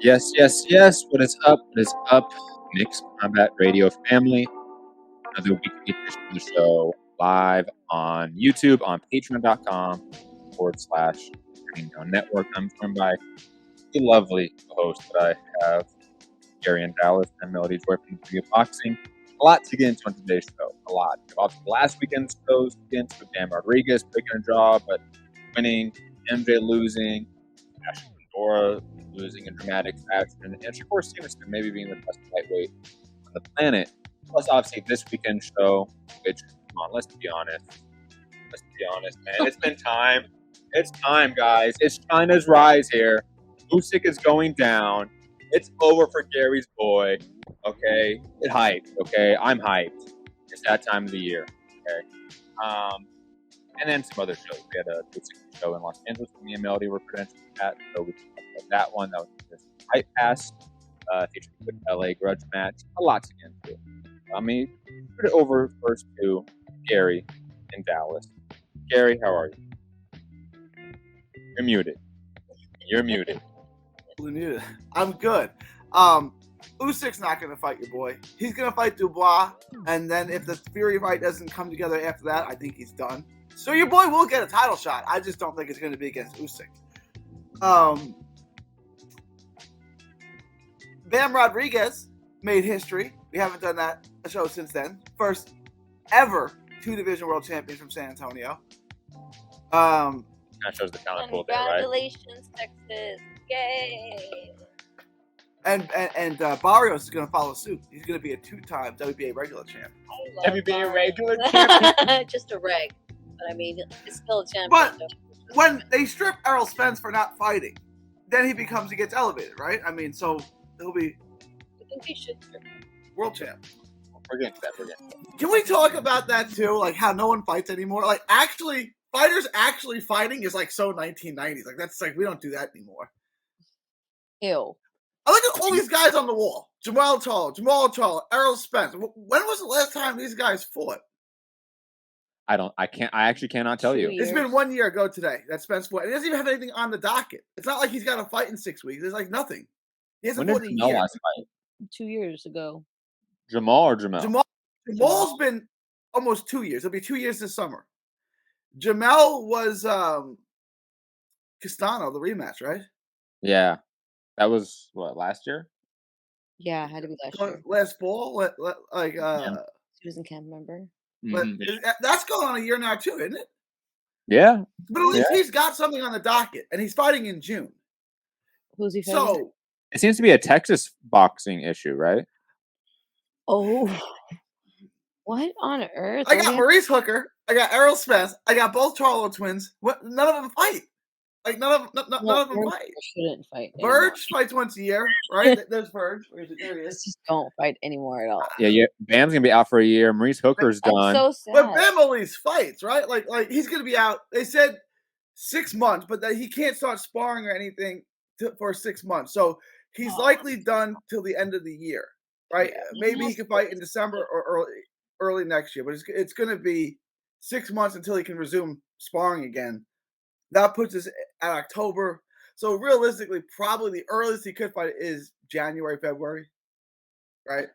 Yes, yes, yes. What is up? What is up? Mixed Combat Radio family. Another weekly edition of the show live on YouTube on patreon.com/Turning Down Network. I'm joined by the lovely host that I have, Gary in Dallas, and Melody Joy from the Video Boxing. A lot to get into on today's show. A lot. Obviously, last weekend's shows to get into Dan Rodriguez taking a draw, but winning, MJ losing, Ashley Pandora losing in dramatic fashion, and Shakur Stevenson maybe being the best lightweight on the planet. Plus, obviously, this weekend show, which, come on, let's be honest. Let's be honest, man. It's been time. It's time, guys. It's China's rise here. Usyk is going down. It's over for Gary's boy. Okay? Get hyped, okay? I'm hyped. It's that time of the year, okay? And then some other shows. We had a Usyk show in Los Angeles with me and Melody were credentialed at, so we talked about that one. That was just Fight Pass, featuring a quick LA grudge match. A lot to get into. Put it over first to Gary in Dallas. Gary, how are you? You're muted. You're muted. I'm good. Usyk's not going to fight your boy. He's going to fight Dubois, and then if the Fury fight doesn't come together after that, I think he's done. So your boy will get a title shot. I just don't think it's going to be against Usyk. Bam Rodriguez made history. We haven't done that a show since then. First ever 2-division world champion from San Antonio. That shows the talent pool there, right? Congratulations, Texas. Yay. And Barrios is going to follow suit. He's going to be a 2-time WBA regular champ. WBA regular champion? Just a reg. But I mean, it's still a champion. But when they strip Errol Spence for not fighting, then he gets elevated, right? I mean, so he'll be I think he should. world champ. Forget that. Can we talk about that too? Like how no one fights anymore? Like fighters actually fighting is like so 1990s. Like that's like we don't do that anymore. Ew. I look at all these guys on the wall. Jamal Charlo, Errol Spence. When was the last time these guys fought? I actually cannot tell you. It's been 1 year ago today that Spence fought. He doesn't even have anything on the docket. It's not like he's got to fight in 6 weeks. There's like nothing. He hasn't fought in a year. Last fight? 2 years ago. Jamal or Jamel? Jamal's been almost 2 years. It'll be 2 years this summer. Jamel was Castano, the rematch, right? Yeah. That was, what, last year? Yeah, it had to be last year. Last fall? He was in camp, remember? But that's going on a year now too, isn't it? Yeah. But at least he's got something on the docket, and he's fighting in June. Who's he fighting? So it seems to be a Texas boxing issue, right? Oh. What on earth? I got Maurice Hooker. I got Errol Spence. I got both Charlo twins. None of them fight. Like none of them fight. Shouldn't fight. Verge fights once a year, right? There's Verge. There he is. Just don't fight anymore at all. Yeah. Bam's gonna be out for a year. Maurice Hooker's done. So sad. But Bam at least fights, right? Like he's gonna be out. They said 6 months, but that he can't start sparring or anything for 6 months. So he's likely done till the end of the year, right? Yeah, maybe he can fight in December or early next year, but it's gonna be 6 months until he can resume sparring again. That puts us at October. So realistically, probably the earliest he could fight is January, February, right?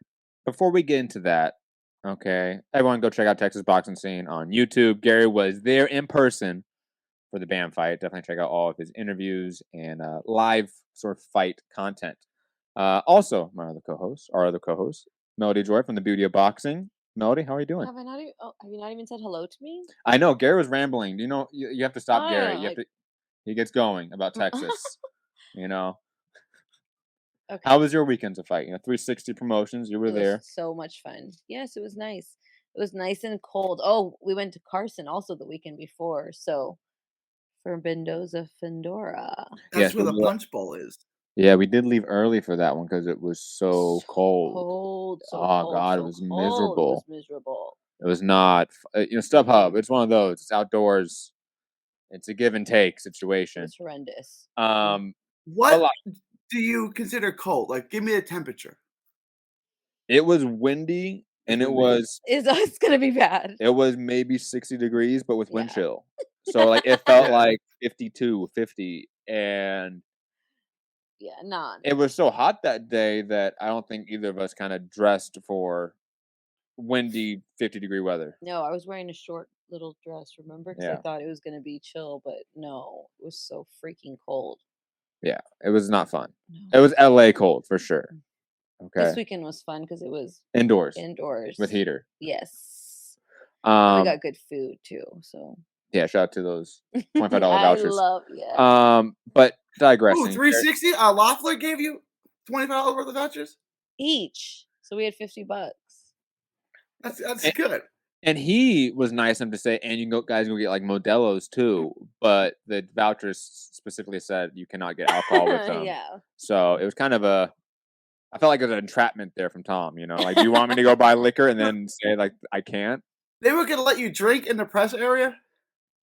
Before we get into that, okay, everyone go check out Texas Boxing Scene on YouTube. Gary was there in person for the Bam fight. Definitely check out all of his interviews and live sort of fight content. Also, our other co-host, Melody Joy from the Beauty of Boxing. Melody, how are you doing? Have you not even said hello to me? I know Gary was rambling. You know, you have to stop Gary. He gets going about Texas. You know. Okay. How was your weekend to fight? 360 Promotions. You were there. So much fun. Yes, it was nice. It was nice and cold. Oh, we went to Carson also the weekend before. So for Mendoza, Fendora. That's where the punch bowl is. Yeah, we did leave early for that one because it was so cold. God, it was miserable. It was not, StubHub. It's one of those. It's outdoors. It's a give and take situation. It's horrendous. What do you consider cold? Like, give me a temperature. It was windy, and it was. It's gonna be bad. It was maybe 60 degrees, but with wind chill. So like it felt like 52, 50, and Yeah, none. It was so hot that day that I don't think either of us kind of dressed for windy 50-degree weather. No, I was wearing a short little dress, remember? Because I Yeah. thought it was gonna be chill, but no, it was so freaking cold. Yeah, it was not fun. No. It was LA cold for sure. Okay. This weekend was fun because it was Indoors indoors. with heater. Yes. And we Um, got good food too, so. yeah, shout out to those $25 I vouchers. love, yeah. But Ooh, digressing. 360. Loeffler gave you $25 worth of vouchers. Each. So we had $50. That's good. And he was nice enough to say, and you guys go get like Modelo's too, but the vouchers specifically said you cannot get alcohol with them. Yeah. So it was kind of I felt like it was an entrapment there from Tom, you know, like, do you want me to go buy liquor and then say like I can't? They were gonna let you drink in the press area.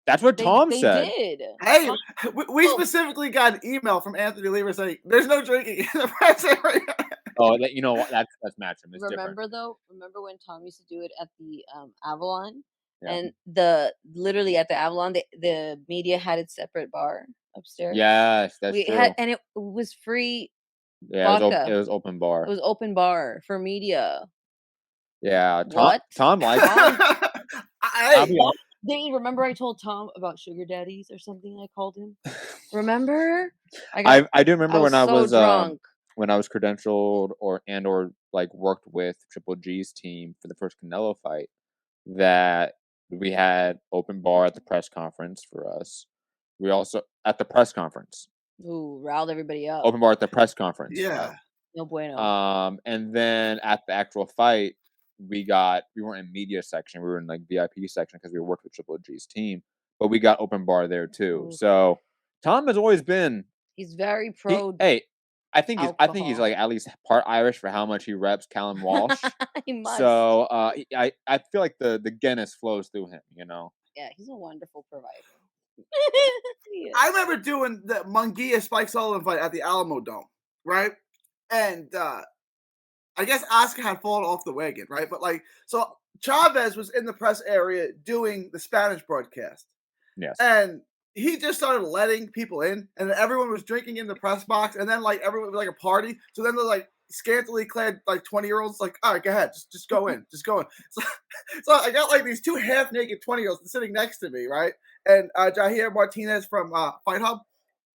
That's what Tom They said. did. Hey, Tom- we specifically got an email from Anthony Lever saying there's no drinking in the press area. Oh, you know what? That's Matchroom. It's different. Remember when Tom used to do it at the Avalon? Yeah. And literally at the Avalon, the media had its separate bar upstairs. Yes, that's true. And it was free. Yeah, vodka. it was open bar. It was open bar for media. Yeah, What? Tom liked Hey, Remember I told Tom about sugar daddies or something I called him? Remember? I do remember when I was drunk. When I was credentialed or like worked with Triple G's team for the first Canelo fight, that we had open bar at the press conference for us. We also at the press conference. Ooh, riled everybody up. Open bar at the press conference. yeah. No bueno. And then at the actual fight, we weren't in media section, we were in like VIP section because we worked with Triple G's team, but we got open bar there too. Ooh. So Tom has always been. He's very pro. I think he's like at least part Irish for how much he reps Callum Walsh. He must. So I feel like the Guinness flows through him, you know. Yeah, he's a wonderful provider. I remember doing the Munguia Spike Sullivan fight at the Alamo Dome, right? And I guess Oscar had fallen off the wagon, right? But so Chavez was in the press area doing the Spanish broadcast. Yes. And he just started letting people in, and then everyone was drinking in the press box, and then everyone was like a party. So then the scantily clad 20-year-olds all right, go ahead, just go in, just go in. So I got these two half naked 20-year-olds sitting next to me, right? And Jair Martinez from Fight Hub,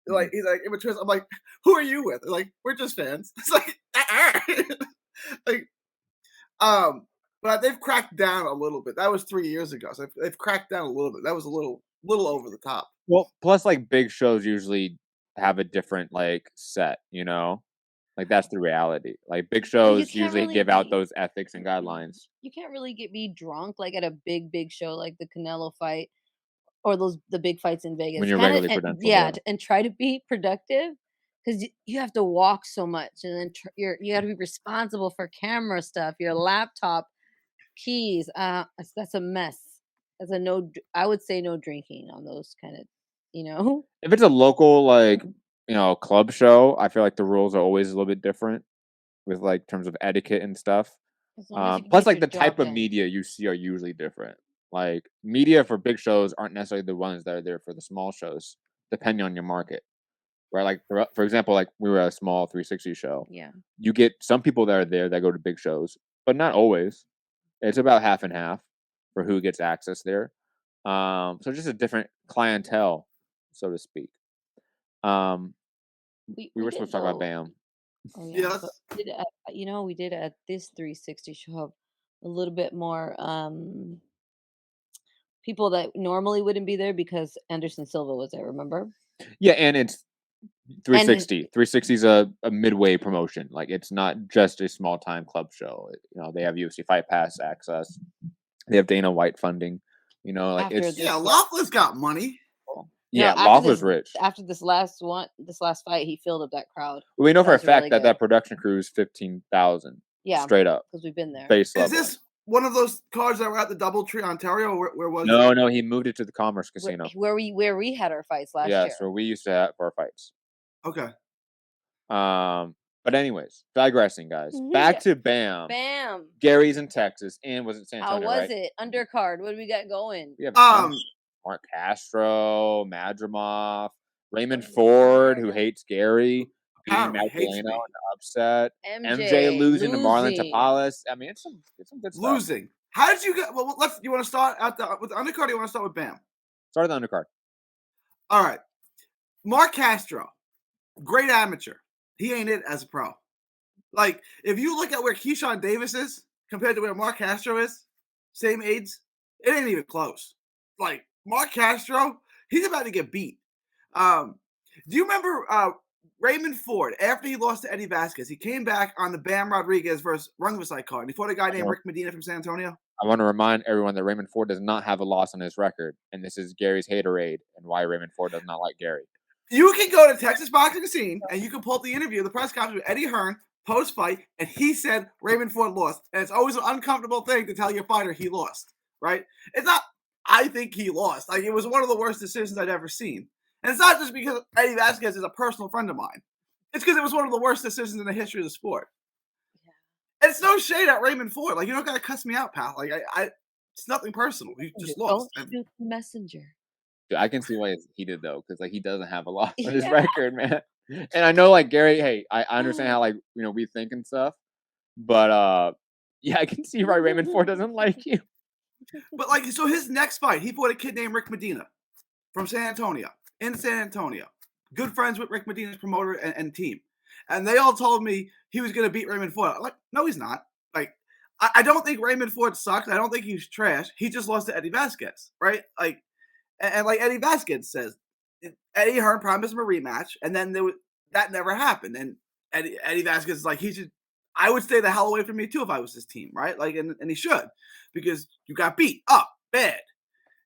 he's like in between. I'm like, who are you with? They're like, we're just fans. It's but they've cracked down a little bit. That was 3 years ago, so they've cracked down a little bit. That was a little over the top. Well, plus big shows usually have a different set, you know, that's the reality. Big shows usually really give out those ethics and guidelines. You can't really be drunk at a big show like the Canelo fight or the big fights in Vegas. When you're regularly credentialed. Yeah, and try to be productive because you have to walk so much, and then you got to be responsible for camera stuff, your laptop, keys. That's a mess. That's I would say no drinking on those kind of, If it's a local club show, I feel like the rules are always a little bit different with terms of etiquette and stuff. Plus the type of media you see are usually different. Media for big shows aren't necessarily the ones that are there for the small shows, depending on your market. Right? For example, we were at a small 360 show. Yeah. You get some people that are there that go to big shows, but not always. It's about half and half for who gets access there. So just a different clientele, so to speak. We were supposed to talk about BAM. Oh, yeah. We did at this 360 show have a little bit more people that normally wouldn't be there because Anderson Silva was there, remember? Yeah, and it's 360. 360 is a midway promotion. It's not just a small time club show. They have UFC Fight Pass access. They have Dana White funding. Loeffler's got money. Yeah, Loeffler's rich. After this last fight, he filled up that crowd. We know for a fact that production crew is 15,000. Yeah, straight up because we've been there. Base level. Is this one of those cards that were at the DoubleTree Ontario? Where was it? No, he moved it to the Commerce Casino. Where we had our fights last year. Yes, where we used to have our fights. Okay. But anyways, digressing, guys. Back to BAM. BAM. Gary's in Texas, and was it San Antonio? How was it? Undercard. What do we got going? We have Mark Castro, Madrimov, Raymond Ford, who hates Gary. beating Apparently hates Magdaleno in me. the upset. MJ MJ losing to Marlon losing. Tapales. I mean, it's some good stuff. Losing. How did you get? Well, let's. You want to start with the undercard? Or you want to start with Bam? Start at the undercard. All right. Mark Castro, great amateur. He ain't it as a pro. Like, if you look at where Keyshawn Davis is compared to where Mark Castro is, same age, it ain't even close. Like, Mark Castro, he's about to get beat. Do you remember Raymond Ford, after he lost to Eddie Vasquez, he came back on the Bam Rodriguez versus Rungvisai card, and he fought a guy named Rick Medina from San Antonio? I want to remind everyone that Raymond Ford does not have a loss on his record, and this is Gary's haterade and why Raymond Ford does not like Gary. You can go to Texas Boxing Scene, and you can pull up the interview, the press conference with Eddie Hearn, post-fight, and he said Raymond Ford lost. And it's always an uncomfortable thing to tell your fighter he lost, right? It's not, I think he lost. Like, it was one of the worst decisions I'd ever seen. And it's not just because Eddie Vasquez is a personal friend of mine. It's because it was one of the worst decisions in the history of the sport. Yeah. It's no shade at Raymond Ford. Like, you don't got to cuss me out, pal. Like, it's nothing personal. You just lost. Don't shoot the messenger. Dude, I can see why it's heated though, because like he doesn't have a loss on his record, man. And I know, like Gary, hey, I understand how like we think and stuff, but yeah, I can see why Raymond Ford doesn't like you. But like, so his next fight, he fought a kid named Rick Medina from San Antonio, in San Antonio. Good friends with Rick Medina's promoter and team, and they all told me he was going to beat Raymond Ford. I'm like, no, he's not. Like, I don't think Raymond Ford sucks. I don't think he's trash. He just lost to Eddie Vasquez, right? Like. And like Eddie Vasquez says, Eddie Hearn promised him a rematch, and then that never happened. And Eddie Vasquez is like, I would stay the hell away from me too if I was his team, right? Like, and he should, because you got beat up bad.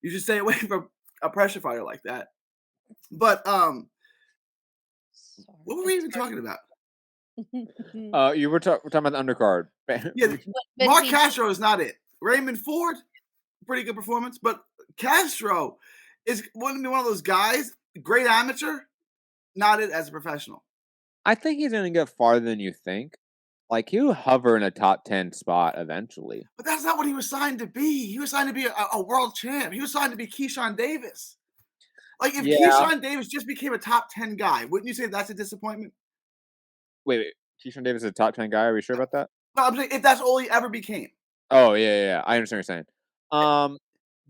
You should stay away from a pressure fighter like that. But what were we even talking about? You were talking about the undercard. Yeah, Mark Castro is not it. Raymond Ford, pretty good performance, but Castro is one of those guys, great amateur, not it as a professional. I think he's going to get farther than you think. Like, he'll hover in a top 10 spot eventually. But that's not what he was signed to be. He was signed to be a world champ. He was signed to be Keyshawn Davis. Like, if Keyshawn Davis just became a top 10 guy, wouldn't you say that's a disappointment? Wait. Keyshawn Davis is a top 10 guy? Are we sure about that? No, I'm saying if that's all he ever became. Oh, yeah. I understand what you're saying.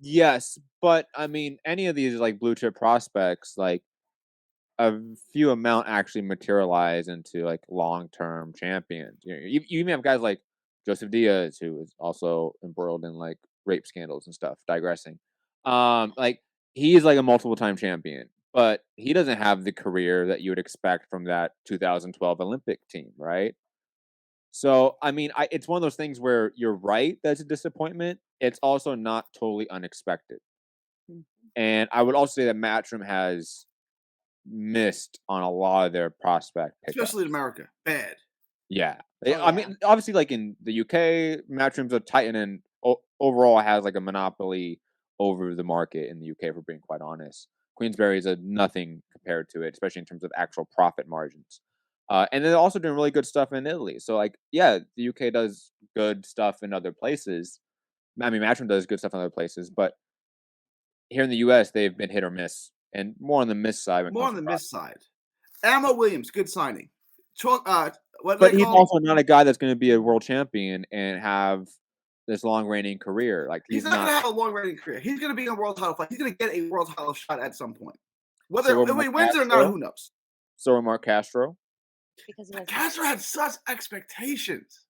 Yes, but I mean, any of these like blue chip prospects, like a few amount actually materialize into like long term champions. You even have guys like Joseph Diaz, who is also embroiled in like rape scandals and stuff. Digressing, like he's like a multiple time champion, but he doesn't have the career that you would expect from that 2012 Olympic team, right? So, I mean, it's one of those things where you're right, that's a disappointment. It's also not totally unexpected. And I would also say that Matchroom has missed on a lot of their prospect pickups. Especially in America. Bad. Yeah. I mean, obviously, like in the UK, Matchroom's a titan and overall has like a monopoly over the market in the UK, if we're being quite honest. Queensberry is a nothing compared to it, especially in terms of actual profit margins. And they're also doing really good stuff in Italy. So, like, yeah, the UK does good stuff in other places. I mean, Matchroom does good stuff in other places, but here in the US, they've been hit or miss, and more on the miss side. More on the miss side. Ammo Williams, good signing. But he's also not a guy that's going to be a world champion and have this long reigning career. Like he's not going to have a long reigning career. He's going to be in a world title fight. He's going to get a world title shot at some point. Whether if he wins or not, who knows? So Mark Castro. Because Castro had such expectations,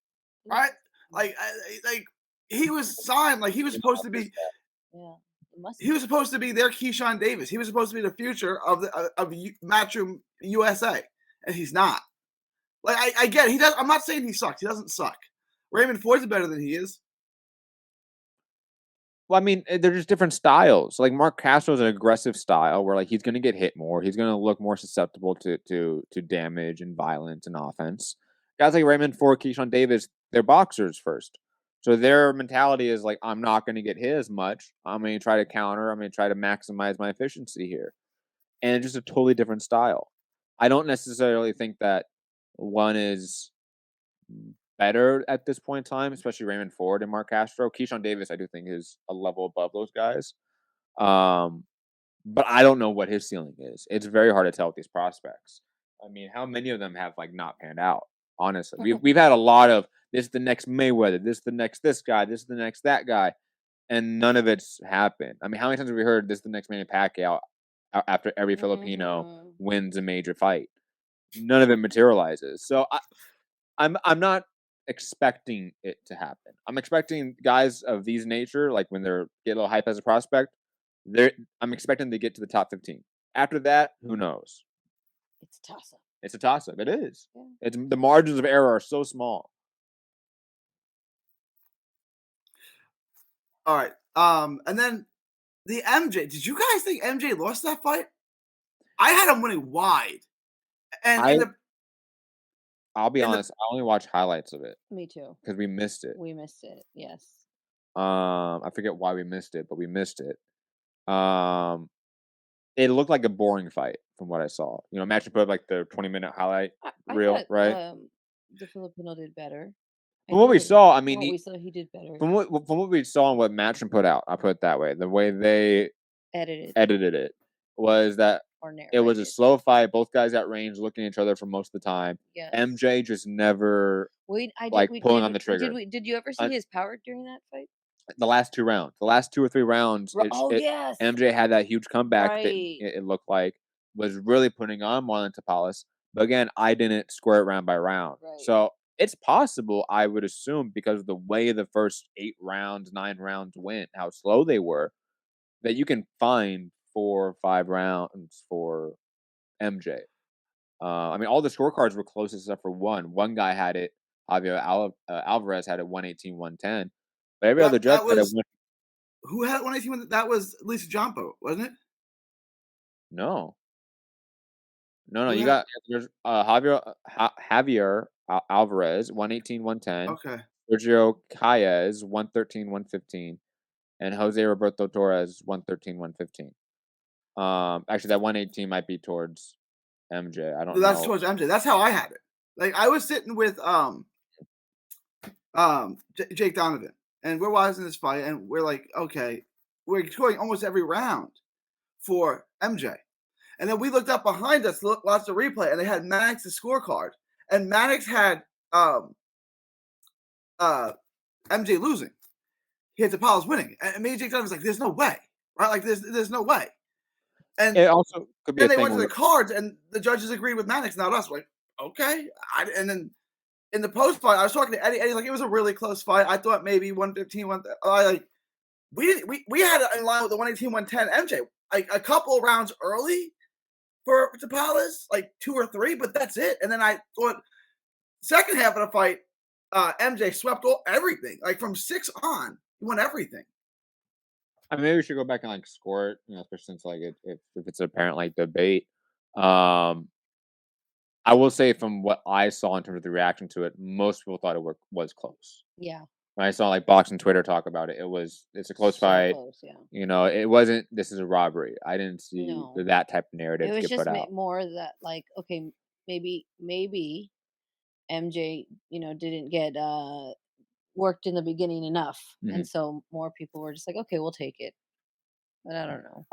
right? Like he was signed, like he was supposed to be. Yeah, he was supposed to be their Keyshawn Davis. He was supposed to be the future of Matchroom USA, and he's not. Like I get it. He does. I'm not saying he sucks. He doesn't suck. Raymond Ford's better than he is. Well, I mean, they're just different styles. Like Mark Castro's an aggressive style where like he's going to get hit more. He's going to look more susceptible to damage and violence and offense. Guys like Raymond Ford, Keyshawn Davis, they're boxers first. So their mentality is like, I'm not going to get hit as much. I'm going to try to counter. I'm going to try to maximize my efficiency here. And it's just a totally different style. I don't necessarily think that one is better at this point in time, especially Raymond Ford and Mark Castro. Keyshawn Davis, I do think, is a level above those guys. But I don't know what his ceiling is. It's very hard to tell with these prospects. I mean, how many of them have like not panned out? Honestly, we've had a lot of this is the next Mayweather, this is the next this guy, this is the next that guy, and none of it's happened. I mean, how many times have we heard this is the next Manny Pacquiao after every Filipino wins a major fight? None of it materializes. So I'm not expecting it to happen. I'm expecting guys of these nature, like when they're get a little hype as a prospect, I'm expecting to get to the top 15. After that, who knows? It's a toss-up. It's a toss-up. It is. Yeah. It's the margins of error are so small. All right. And then the MJ. Did you guys think MJ lost that fight? I had him winning wide. And I'll be honest, I only watched highlights of it. Me too. Because we missed it. We missed it, yes. I forget why we missed it, but we missed it. It looked like a boring fight from what I saw. You know, Match put up like the 20-minute highlight reel, thought, right? The Filipino did better. From what we saw, I mean, we saw, he did better. From what we saw and what Match put out, I'll put it that way. The way they edited it was that it was a slow fight. Both guys at range, looking at each other for most of the time. Yes. MJ just never pulling on the trigger. Did you ever see his power during that fight? The last 2 rounds, the last 2 or 3 rounds, yes. MJ had that huge comeback that it looked like was really putting on Marlon Tapales. But again, I didn't square it round by round. Right. So it's possible, I would assume, because of the way the first 8 rounds, 9 rounds went, how slow they were, that you can find 4 or 5 rounds for MJ. I mean, all the scorecards were close except for one. One guy had it, Javier Alvarez had it 118-110. But every other judge had it. Who had 118? That was Lisa Jumbo, wasn't it? No. You got there's Javier Alvarez 118-110. Okay. Sergio Calles 113-115, and Jose Roberto Torres 113-115. Actually, that 118 might be towards MJ. I don't know. That's towards MJ. That's how I had it. Like I was sitting with Jake Donovan, and we're watching this fight, and we're like, okay, we're scoring almost every round for MJ. And then we looked up behind us, lots of replay, and they had Maddox's scorecard. And Maddox had MJ losing. He had Tapales winning. And me and Jake Donovan was like, there's no way. Right? Like there's no way. And it also could be then they went to the cards, and the judges agreed with Maddox, not us. We're like, okay. And then in the post fight, I was talking to Eddie. Eddie's like, it was a really close fight. I thought maybe 115, we had it in line with the 118, 110 MJ. Like a couple of rounds early for Tapales, like 2 or 3, but that's it. And then I thought second half of the fight, MJ swept everything. Like from 6 on, he won everything. I mean, maybe we should go back and like score it, you know, especially since like if it's apparent like debate. I will say from what I saw in terms of the reaction to it, most people thought it was close. Yeah. When I saw like boxing Twitter talk about it, it's a close fight. Close, yeah. You know, it wasn't. This is a robbery. I didn't see that type of narrative. It was get put just out. more that like, okay, maybe MJ, didn't get worked in the beginning enough, and so more people were just like, okay, we'll take it. But I don't know.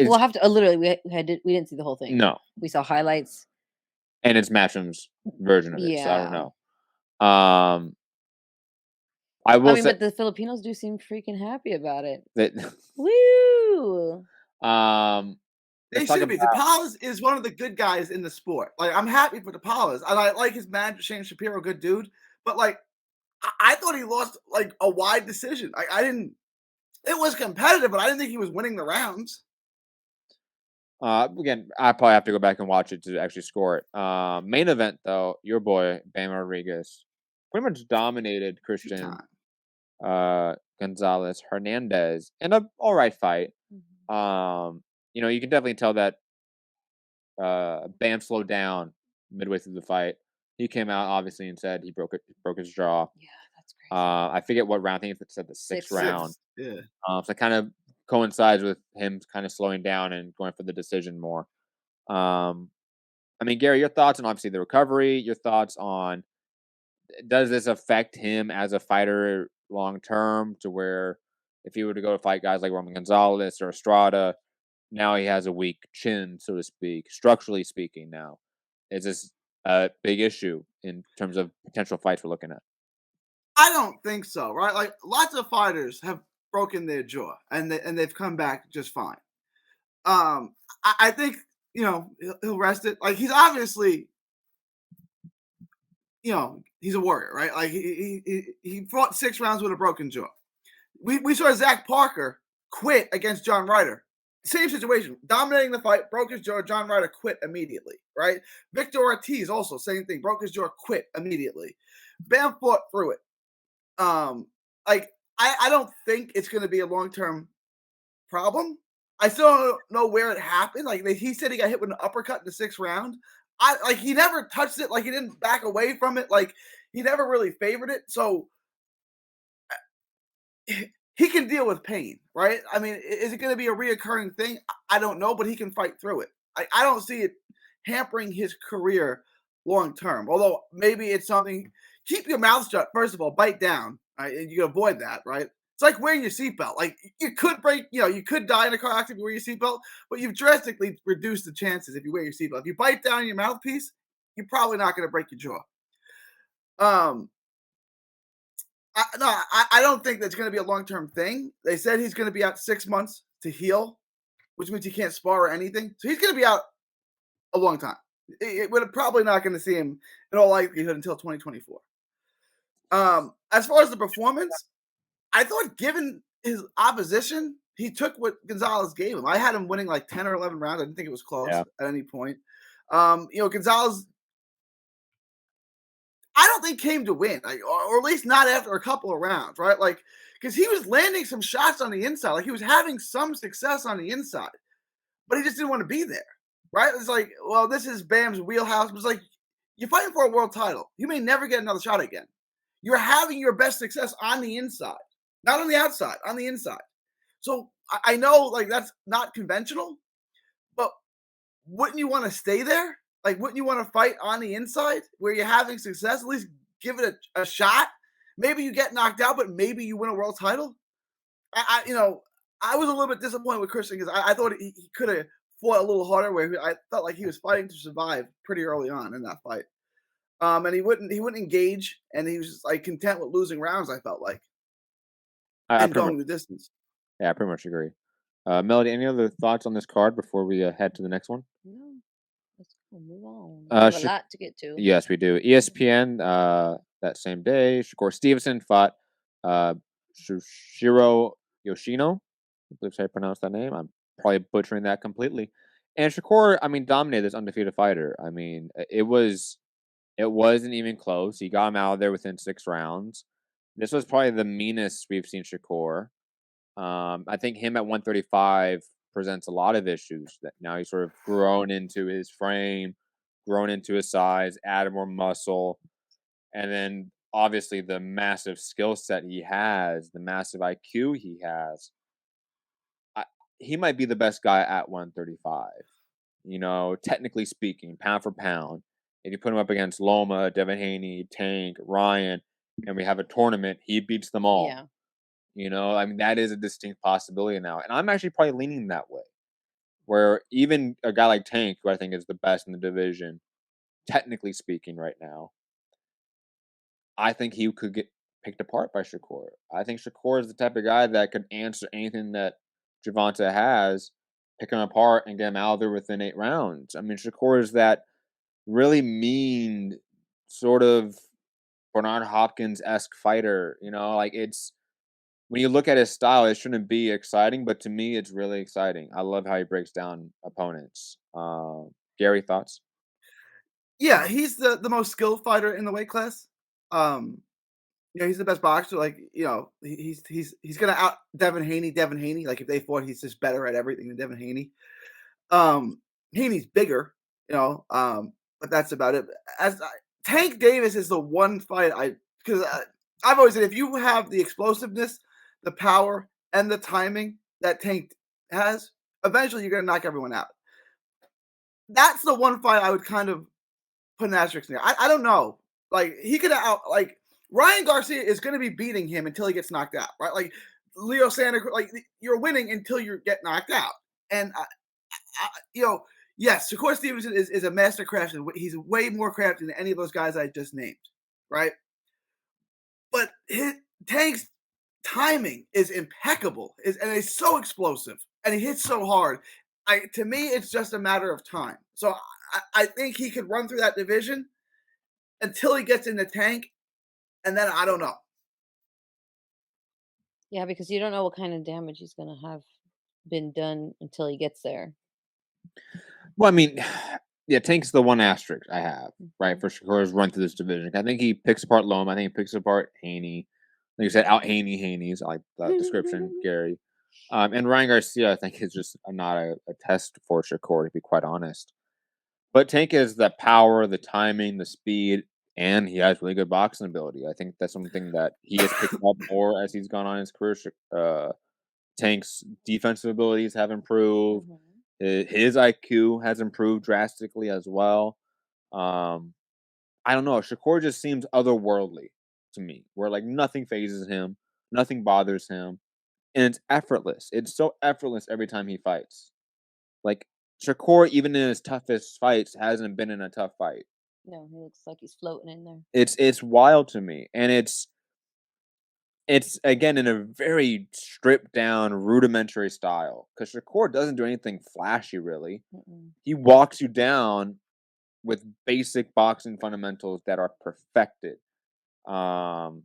We'll have to literally. We didn't see the whole thing. No, we saw highlights, and it's Matchroom's version of it. So I don't know. But the Filipinos do seem freaking happy about it. Woo! They should be. Tapales is one of the good guys in the sport. Like I'm happy for Tapales. I like his manager Shane Shapiro, good dude. But like, I thought he lost like a wide decision. I didn't. It was competitive, but I didn't think he was winning the rounds. Again, I probably have to go back and watch it to actually score it. Main event though, your boy Bam Rodriguez pretty much dominated Christian Gonzalez Hernandez in a all right fight. You know, you can definitely tell that Bam slowed down midway through the fight. He came out obviously and said he broke his jaw. Yeah, that's crazy. I forget what round. I think it said the sixth round. Yeah. So it kind of coincides with him kind of slowing down and going for the decision more. I mean, Gary, your thoughts on obviously the recovery. Your thoughts on does this affect him as a fighter long term to where if he were to go to fight guys like Roman Gonzalez or Estrada, now he has a weak chin, so to speak, structurally speaking now. Is this a big issue in terms of potential fights we're looking at? I don't think so, right? Like lots of fighters have broken their jaw and they've come back just fine. I think he'll rest it. Like he's obviously he's a warrior, right? Like he fought 6 rounds with a broken jaw. We saw Zach Parker quit against John Ryder. Same situation, dominating the fight, broke his jaw. John Ryder quit immediately, right? Victor Ortiz also same thing, broke his jaw, quit immediately. Bam fought through it. Like I don't think it's going to be a long term problem. I still don't know where it happened. Like he said, he got hit with an uppercut in the 6th round. He never touched it. Like he didn't back away from it. Like he never really favored it. So he can deal with pain, right? I mean, is it going to be a reoccurring thing? I don't know, but he can fight through it. I don't see it hampering his career long term. Although maybe it's something. Keep your mouth shut. First of all, bite down, right? And you can avoid that, right? It's like wearing your seatbelt. Like you could break, you could die in a car accident if you wear your seatbelt, but you've drastically reduced the chances if you wear your seatbelt. If you bite down your mouthpiece, you're probably not going to break your jaw. I don't think that's going to be a long-term thing. They said he's going to be out 6 months to heal, which means he can't spar or anything. So he's going to be out a long time. We're probably not going to see him in all likelihood until 2024. As far as the performance, I thought given his opposition, he took what Gonzalez gave him. I had him winning like 10 or 11 rounds. I didn't think it was close at any point. Gonzalez, I don't think came to win, or at least not after a couple of rounds, right? Like, because he was landing some shots on the inside, like he was having some success on the inside, but he just didn't want to be there, right? It's like, well, this is Bam's wheelhouse. It was like, you're fighting for a world title. You may never get another shot again. You're having your best success on the inside, not on the outside, on the inside. So I know, like, that's not conventional, but wouldn't you want to stay there? Like, wouldn't you want to fight on the inside where you're having success? At least give it a shot. Maybe you get knocked out, but maybe you win a world title. I was a little bit disappointed with Christian because I thought he could have fought a little harder. Where I felt like he was fighting to survive pretty early on in that fight. And he wouldn't engage, and he was just like content with losing rounds. I felt like, and going the distance. Yeah, I pretty much agree. Melody, any other thoughts on this card before we head to the next one? No. Let's move on. We have a lot to get to. Yes, we do. ESPN that same day, Shakur Stevenson fought Shushiro Yoshino. I believe I pronounced that name. I'm probably butchering that completely. And Shakur, I mean, dominated this undefeated fighter. I mean, it wasn't even close. He got him out of there within 6 rounds. This was probably the meanest we've seen Shakur. I think him at 135 presents a lot of issues that now he's sort of grown into his frame, grown into his size, added more muscle, and then obviously the massive skill set he has, the massive IQ he has. He might be the best guy at 135. Technically speaking, pound for pound. If you put him up against Loma, Devin Haney, Tank, Ryan, and we have a tournament, he beats them all. Yeah. I mean, that is a distinct possibility now. And I'm actually probably leaning that way. Where even a guy like Tank, who I think is the best in the division, technically speaking right now, I think he could get picked apart by Shakur. I think Shakur is the type of guy that could answer anything that Gervonta has, pick him apart, and get him out of there within 8 rounds. I mean, Shakur is that really mean, sort of Bernard Hopkins-esque fighter. It's... When you look at his style, it shouldn't be exciting, but to me, it's really exciting. I love how he breaks down opponents. Gary, thoughts? Yeah, he's the most skilled fighter in the weight class. He's the best boxer. Like, he's gonna out Devin Haney. Like, if they fought, he's just better at everything than Devin Haney. Haney's bigger, but that's about it. Tank Davis is the one fight because I've always said if you have the explosiveness, the power, and the timing that Tank has, eventually you're going to knock everyone out. That's the one fight I would kind of put an asterisk in there. I don't know. Like, he could Ryan Garcia is going to be beating him until he gets knocked out, right? Like, Leo Santa, like, you're winning until you get knocked out. And, Yes, Shakur Stevenson is a master craftsman. He's way more crafty than any of those guys I just named, right? But Tank's timing is impeccable, and it's so explosive, and he hits so hard. To me, it's just a matter of time. So I think he could run through that division until he gets in the Tank, and then I don't know. Yeah, because you don't know what kind of damage he's gonna have been done until he gets there. Well, I mean, yeah, Tank's the one asterisk I have, right, Mhm. for Shakur's run through this division. I think he picks apart Loma. I think he picks apart Haney. Like you said, out Haney's. I like that description, Gary. And Ryan Garcia, I think, is just not a test for Shakur, to be quite honest. But Tank has the power, the timing, the speed, and he has really good boxing ability. I think that's something that he has picked up more as he's gone on in his career. Tank's defensive abilities have improved. Mhm. His IQ has improved drastically as well. Um, I don't know. Shakur just seems otherworldly to me, where like nothing phases him, nothing bothers him, and it's effortless. It's so effortless every time he fights. Like Shakur, even in his toughest fights, hasn't been in a tough fight. No, he looks like he's floating in there. It's wild to me, and it's again in a very stripped down, rudimentary style. Because Shakur doesn't do anything flashy, really. Mm-mm. He walks you down with basic boxing fundamentals that are perfected. Um,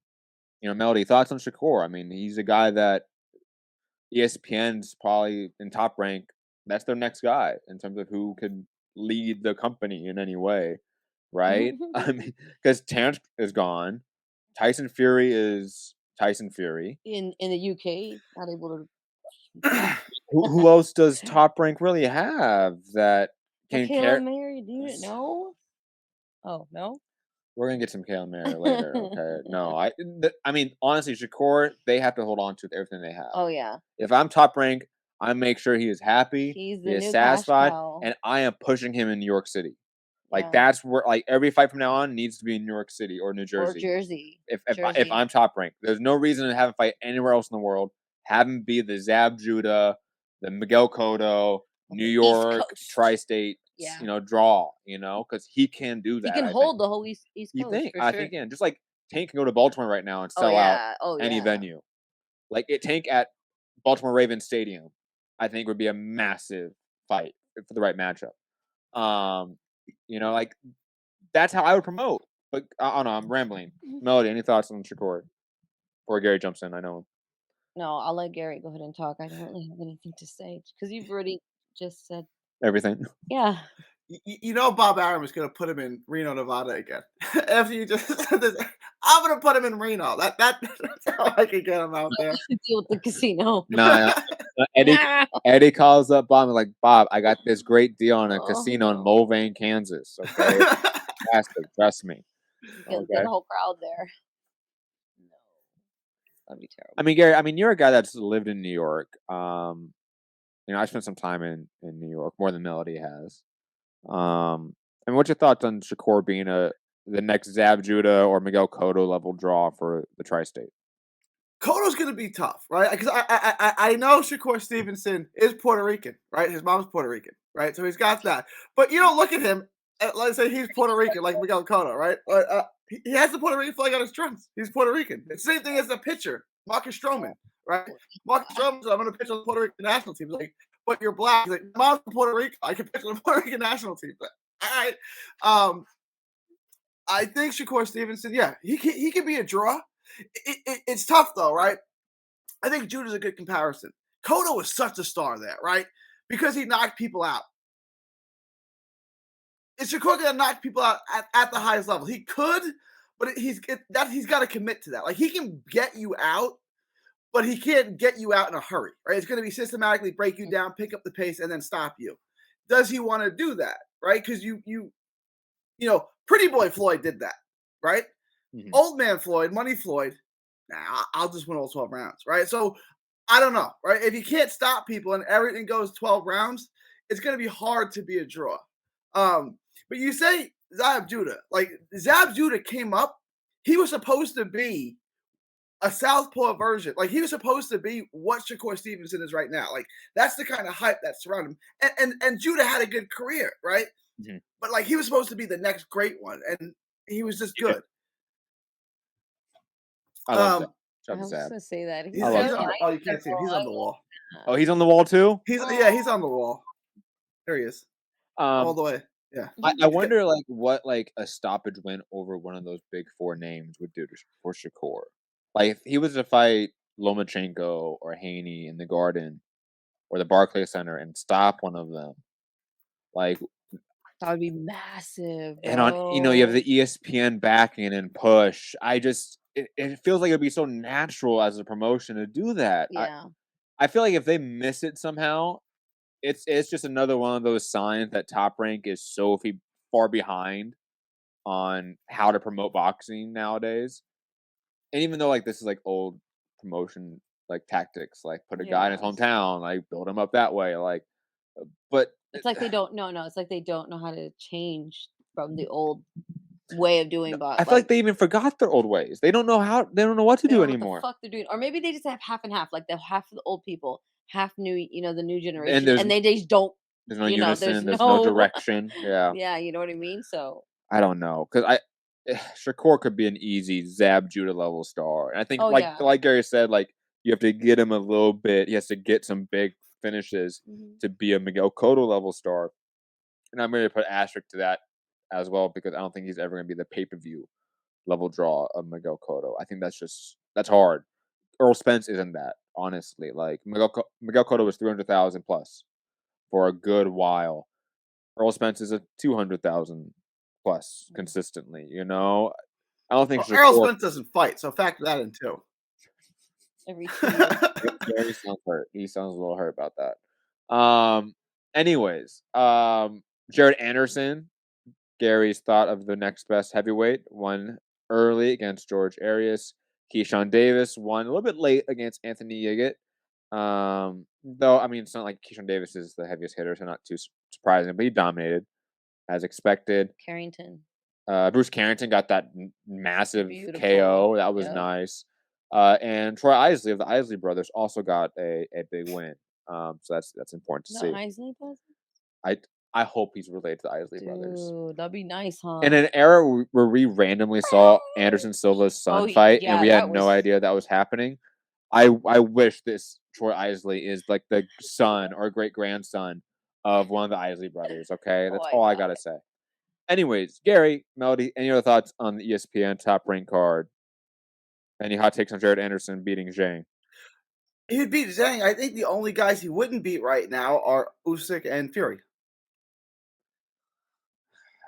Melody, thoughts on Shakur? I mean, he's a guy that ESPN's probably in top rank. That's their next guy in terms of who could lead the company in any way, right? I mean, because Terrence is gone. Tyson Fury is Tyson Fury. In the UK, not able Who else does top rank really have that to. can Kayla care? Mary, do you know? Oh no. We're gonna get some Kale Mary later, okay? No, I mean, honestly, Shakur, they have to hold on to everything they have. Oh yeah, If I'm top rank, I make sure he is happy, he's he the is new cash satisfied, cow. and I am pushing him in New York City. Like Yeah, that's where like every fight from now on needs to be in New York City or New or Jersey. Jersey. If I'm top rank, there's no reason to have him fight anywhere else in the world. Have him be the Zab Judah, the Miguel Cotto, New the East York Coast. tri-state, Yeah, draw. Because he can do he that. can I think. hold the whole East You Coast think? for I sure. think yeah. Just like Tank can go to Baltimore right now and Oh sell out yeah, oh any yeah. venue. Like Tank at Baltimore Ravens Stadium, I think would be a massive fight for the right matchup. Like that's how I would promote. But I don't know. I'm rambling. Melody, any thoughts on Shakur? Before Gary jumps in, I know him. No, I'll let Gary go ahead and talk. I don't really have anything to say because you've already just said, Everything. yeah. Bob Arum is going to put him in Reno, Nevada again. After you just said this, I'm going to put him in Reno. That's how I can get him out there. Deal with the casino. Nah, Eddie calls up Bob and like, Bob, I got this great deal on a Oh, casino in no. Mulvane, Kansas. Okay, fantastic. Trust me. Get Okay. the whole crowd there. No, that'd be terrible. I mean, Gary, you're a guy that's lived in New York. I spent some time in New York, more than Melody has. What's your thoughts on Shakur being the next Zab Judah or Miguel Cotto level draw for the tri-state? Cotto's going to be tough, right? Because I know Shakur Stevenson is Puerto Rican, right? His mom's Puerto Rican, right? So he's got that. But you don't look at him, let's say he's Puerto Rican, like Miguel Cotto, right? He has the Puerto Rican flag on his trunks. He's Puerto Rican. It's the same thing as the pitcher, Marcus Stroman, right? Marcus Stroman said, I'm going to pitch on the Puerto Rican national team. He's like, but you're black. He's like, mom's from Puerto Rico. I can pitch on the Puerto Rican national team. But, all right. I think Shakur Stevenson, yeah, he can be a draw. It's tough though, right? I think Judah's a good comparison. Cotto was such a star there, right? Because he knocked people out. Is Shakur going to knock people out at the highest level? He could, but he's got to commit to that. Like he can get you out, but he can't get you out in a hurry, right? It's going to be systematically break you down, pick up the pace, and then stop you. Does he want to do that, right? Because Pretty Boy Floyd did that, right? Mm-hmm. Old Man Floyd, Money Floyd, I'll just win all 12 rounds, right? So I don't know, right? If you can't stop people and everything goes 12 rounds, it's going to be hard to be a draw. But you say Zab Judah. Like, Zab Judah came up. He was supposed to be a southpaw version. Like he was supposed to be what Shakur Stevenson is right now. Like that's the kind of hype that surrounded him. And Judah had a good career, right? Mm-hmm. But like he was supposed to be the next great one, and he was just good. I love that. I was just gonna say that He's I love on that. the, oh, you can't see him. He's on the wall. Oh, he's on the wall too? He's on the wall. There he is. All the way. Yeah. I wonder like what like a stoppage win over one of those big four names would do for Shakur. Like if he was to fight Lomachenko or Haney in the Garden or the Barclays Center and stop one of them, like that would be massive. and on you have the ESPN backing and push. It feels like it'd be so natural as a promotion to do that. Yeah. I feel like if they miss it somehow, it's just another one of those signs that Top Rank is so far behind on how to promote boxing nowadays. And even though like this is like old promotion like tactics, like put a guy in his hometown, like build him up that way, like. But it's like they don't know. No, it's like they don't know how to change from the old way of doing boxing. I feel like they even forgot their old ways. They don't know how. They don't know what to do anymore. What the fuck they're doing, or maybe they just have half and half. Like they're half of the old people, half new. The new generation, and they just don't. There's no unison. There's no direction. Yeah. Yeah, you know what I mean. So I don't know because Shakur could be an easy Zab Judah level star, and I think like Gary said, like you have to get him a little bit. He has to get some big finishes to be a Miguel Cotto level star, and I'm going to put asterisk to that as well because I don't think he's ever going to be the pay-per-view level draw of Miguel Cotto. I think that's hard. Earl Spence isn't that, honestly. Like Miguel Cotto was 300,000 plus for a good while. Earl Spence is a 200,000 plus consistently. I don't think Earl Spence doesn't fight, so factor that in too. Every Gary sounds hurt. He sounds a little hurt about that. Anyways, Jared Anderson, Gary's thought of the next best heavyweight, won early against George Arias. Keyshawn Davis won a little bit late against Anthony Yiggett. Though, I mean, it's not like Keyshawn Davis is the heaviest hitter, so not too surprising, but he dominated as expected. Carrington. Bruce Carrington got that massive KO. That was nice. And Troy Isley of the Isley brothers also got a big win. So that's important to see. Isley brothers? I hope he's related to the Isley brothers. Dude, that'd be nice, huh? In an era where we randomly saw Anderson Silva's son fight and we had no idea that was happening, I wish this Troy Isley is like the son or great grandson of one of the Isley brothers. Okay, that's all I gotta say. Anyways, Gary, Melody, any other thoughts on the ESPN Top Rank card? Any hot takes on Jared Anderson beating Zhang? He would beat Zhang. I think the only guys he wouldn't beat right now are Usyk and Fury.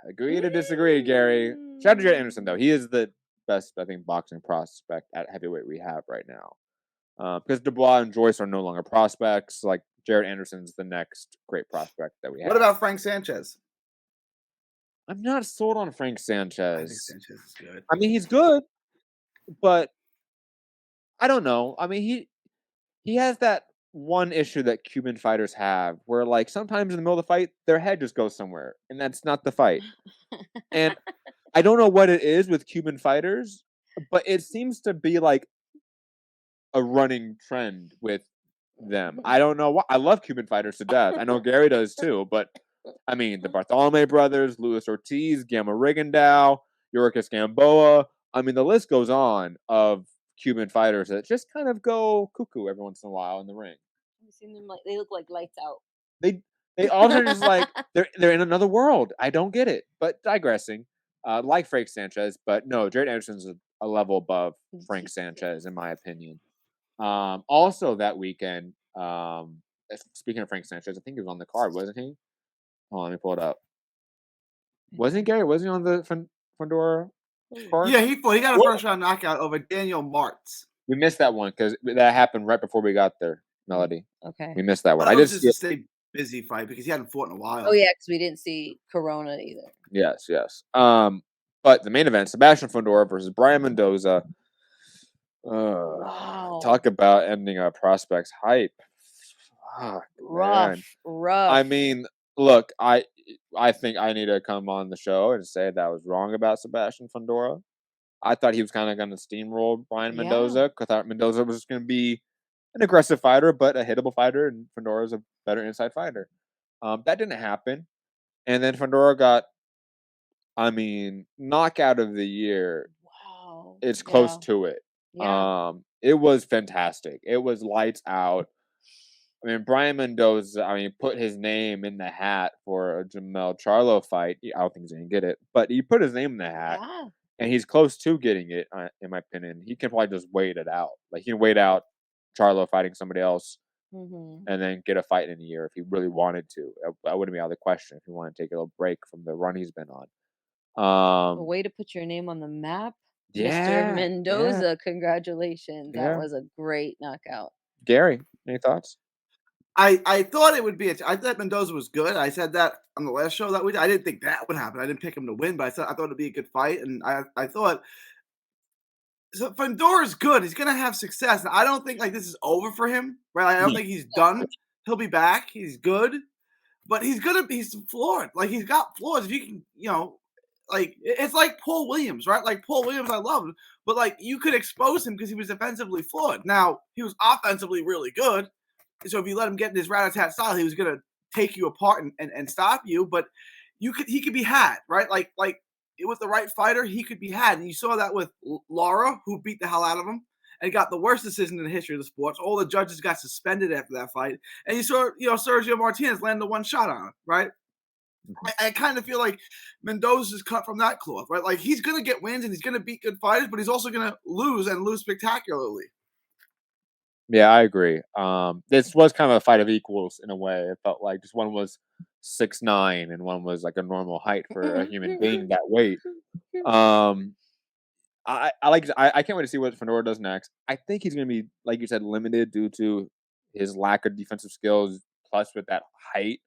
Agree to disagree, Gary. Shout out to Jared Anderson, though. He is the best, I think, boxing prospect at heavyweight we have right now. Because Dubois and Joyce are no longer prospects. Like, Jared Anderson's the next great prospect that we have. What about Frank Sanchez? I'm not sold on Frank Sanchez. I think Sanchez is good. I mean, he's good, but I don't know. I mean, he has that one issue that Cuban fighters have where, like, sometimes in the middle of the fight, their head just goes somewhere, and that's not the fight. And I don't know what it is with Cuban fighters, but it seems to be, like, a running trend with them. I don't know why. I love Cuban fighters to death. I know Gary does too, but I mean, the Bartholomew brothers, Luis Ortiz, Gamma Rigondeaux, Yorkis Gamboa. I mean, the list goes on of Cuban fighters that just kind of go cuckoo every once in a while in the ring. I've seen them they look like lights out. They all are just like they're in another world. I don't get it. But digressing, like Frank Sanchez, but no, Jared Anderson's a level above Frank Sanchez in my opinion. Also that weekend, speaking of Frank Sanchez, I think he was on the card, wasn't he? Oh, let me pull it up. Wasn't Gary? Wasn't he on the Fundora card? Yeah, he got a first round knockout over Daniel Martz. We missed that one because that happened right before we got there, Melody. Okay. We missed that one. I just a stay busy fight because he hadn't fought in a while. Oh yeah, because we didn't see Corona either. Yes. But the main event, Sebastian Fundora versus Brian Mendoza. Wow. Talk about ending a prospect's hype. Rough. I mean, look, I think I need to come on the show and say that I was wrong about Sebastian Fundora. I thought he was kind of going to steamroll Brian Yeah. Mendoza, because I thought Mendoza was going to be an aggressive fighter, but a hittable fighter, and Fundora's a better inside fighter. That didn't happen. And then Fundora got, knockout of the year. Wow. It's close to it. Yeah. It was fantastic. It was lights out. Brian Mendoza, put his name in the hat for a Jamel Charlo fight. I don't think he's going to get it, but he put his name in the hat, Yeah. and he's close to getting it, in my opinion. He can probably just wait it out. Like, he can wait out Charlo fighting somebody else Mm-hmm. and then get a fight in a year if he really wanted to. That wouldn't be out of the question if he wanted to take a little break from the run he's been on. A way to put your name on the map, Mr. Yeah, Mendoza. Congratulations. That yeah. was a great knockout. Gary, any thoughts? I thought it would be. I thought Mendoza was good. I said that on the last show that we did. I didn't think that would happen. I didn't pick him to win, but I thought it'd be a good fight, and I thought so. Fundora's good. He's gonna have success. I don't think like this is over for him, right? I don't think he's done. He'll be back. He's good, but he's flawed. Like he's got flaws. If you can, like it's like Paul Williams, right? Like Paul Williams, I love him, but like you could expose him because he was defensively flawed. Now he was offensively really good. So if you let him get in his rat-a-tat style, he was going to take you apart and stop you. But he could be had, right? Like with the right fighter, he could be had. And you saw that with Lara, who beat the hell out of him and got the worst decision in the history of the sport. All the judges got suspended after that fight. And you saw, Sergio Martinez land the one shot on him, right? I kind of feel like Mendoza's cut from that cloth, right? Like he's going to get wins and he's going to beat good fighters, but he's also going to lose and lose spectacularly. Yeah, I agree. This was kind of a fight of equals in a way. It felt like just one was 6'9" and one was like a normal height for a human being that weight. I can't wait to see what Fundora does next. I think he's going to be, like you said, limited due to his lack of defensive skills, plus with that height.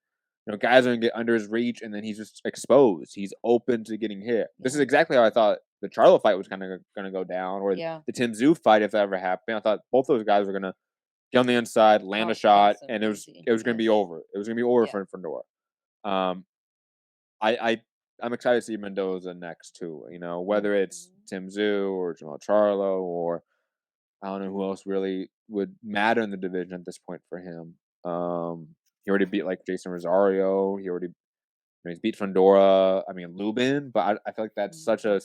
Guys are going to get under his reach, and then he's just exposed. He's open to getting hit. This is exactly how I thought the Charlo fight was kind of going to go down, or the Tim Tszyu fight, if that ever happened. I thought both those guys were going to get on the inside, land a shot, and it was going to be over. It was going to be over for Fundora. I'm excited to see Mendoza next too. Whether it's Tim Tszyu or Jamel Charlo, or I don't know who else really would matter in the division at this point for him. He already beat like Jason Rosario. He's beat Fundora. Lubin, but I feel like that's such a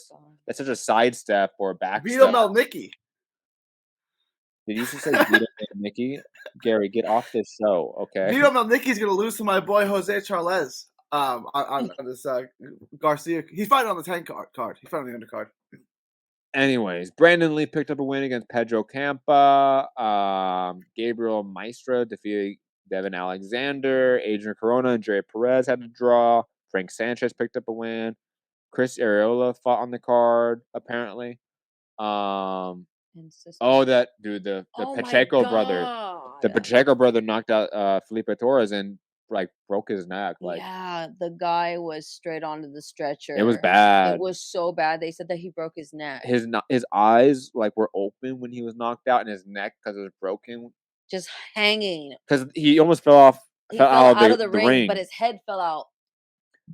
sidestep or a backstep. Vito Melnicki. Did you just say Vito Melnicki? Gary, get off this show, okay? Vito Melnicki's gonna lose to my boy Jose Charles. On this Garcia. He's fighting on the 10 card. He's fighting on the undercard. Anyways, Brandon Lee picked up a win against Pedro Campa. Gabriel Maestra defeated Devin Alexander. Adrian Corona and Jerry Perez had a draw. Frank Sanchez picked up a win. Chris Areola fought on the card, apparently. The Pacheco brother. The Pacheco brother knocked out Felipe Torres and broke his neck. The guy was straight onto the stretcher. It was bad. It was so bad. They said that he broke his neck. His eyes were open when he was knocked out, and his neck, because it was broken, just hanging. Because he almost fell out of the ring, but his head fell out.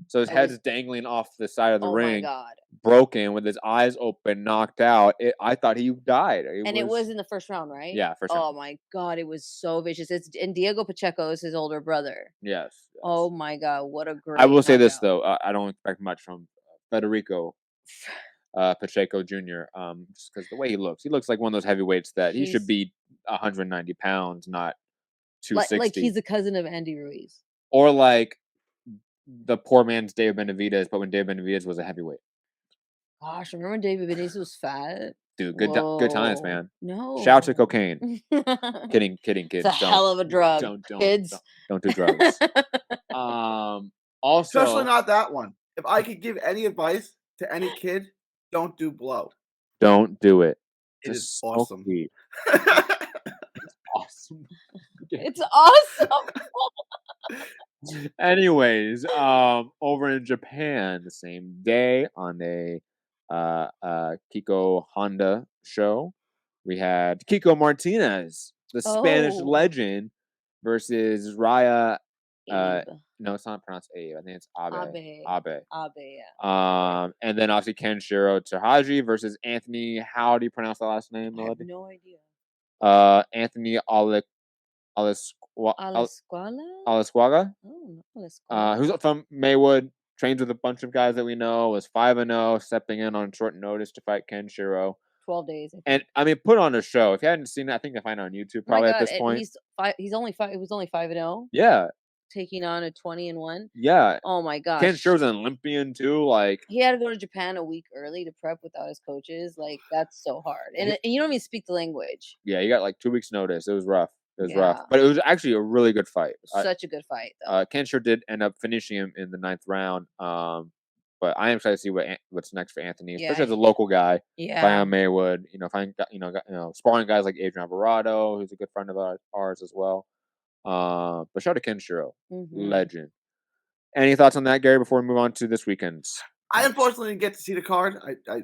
So his head's dangling off the side of the ring. Oh my God. Broken, with his eyes open, knocked out. I thought he died. It was in the first round, right? Yeah, first round. Oh my God, it was so vicious. And Diego Pacheco is his older brother. Yes. Oh my God, what a great I will say this though, I don't expect much from Federico Pacheco Jr. Just because the way he looks like one of those heavyweights that he should be 190 pounds, not 260. Like he's the cousin of Andy Ruiz. Or like the poor man's Dave Benavidez, but when Dave Benavidez was a heavyweight. Gosh, remember when David Benavidez was fat? Dude, good times, man. No. Shout out to cocaine. Kidding, kids. It's a hell of a drug. Kids. Don't do drugs. Also, especially not that one. If I could give any advice to any kid, don't do blow. Don't do it. It is awesome. It's awesome. It's awesome. Anyways, over in Japan, the same day on a Kiko Honda show, we had Kiko Martinez, the Spanish legend, versus Raya No, it's not pronounced Abe. I think it's Abe. Abe. Abe, yeah. And then obviously Kenshiro Takahashi versus Anthony. How do you pronounce the last name, I have Melody? no idea. Anthony Alasquala? Alasquaga, Oh, Alasquala. who's from Maywood, trains with a bunch of guys that we know, was 5-0, stepping in on short notice to fight Kenshiro. 12 days. And I mean, put on a show. If you hadn't seen it, I think I find it on YouTube probably at this point. He's only 5. He was only 5-0. Yeah, Taking on a 20-1. yeah. Oh my gosh. Kenshiro's an Olympian too. Like, he had to go to Japan a week early to prep without his coaches. Like, that's so hard. And you don't even speak the language. Yeah, he got like 2 weeks notice. It was rough. But it was actually a really good fight. Such a good fight, though. Kenshiro did end up finishing him in the 9th round. But I am excited to see what's next for Anthony, especially as a local guy. Yeah. Fighting Maywood, sparring guys like Adrian Alvarado, who's a good friend of ours as well. But shout out to Kenshiro, legend. Any thoughts on that, Gary? Before we move on to this weekend's, I unfortunately didn't get to see the card. I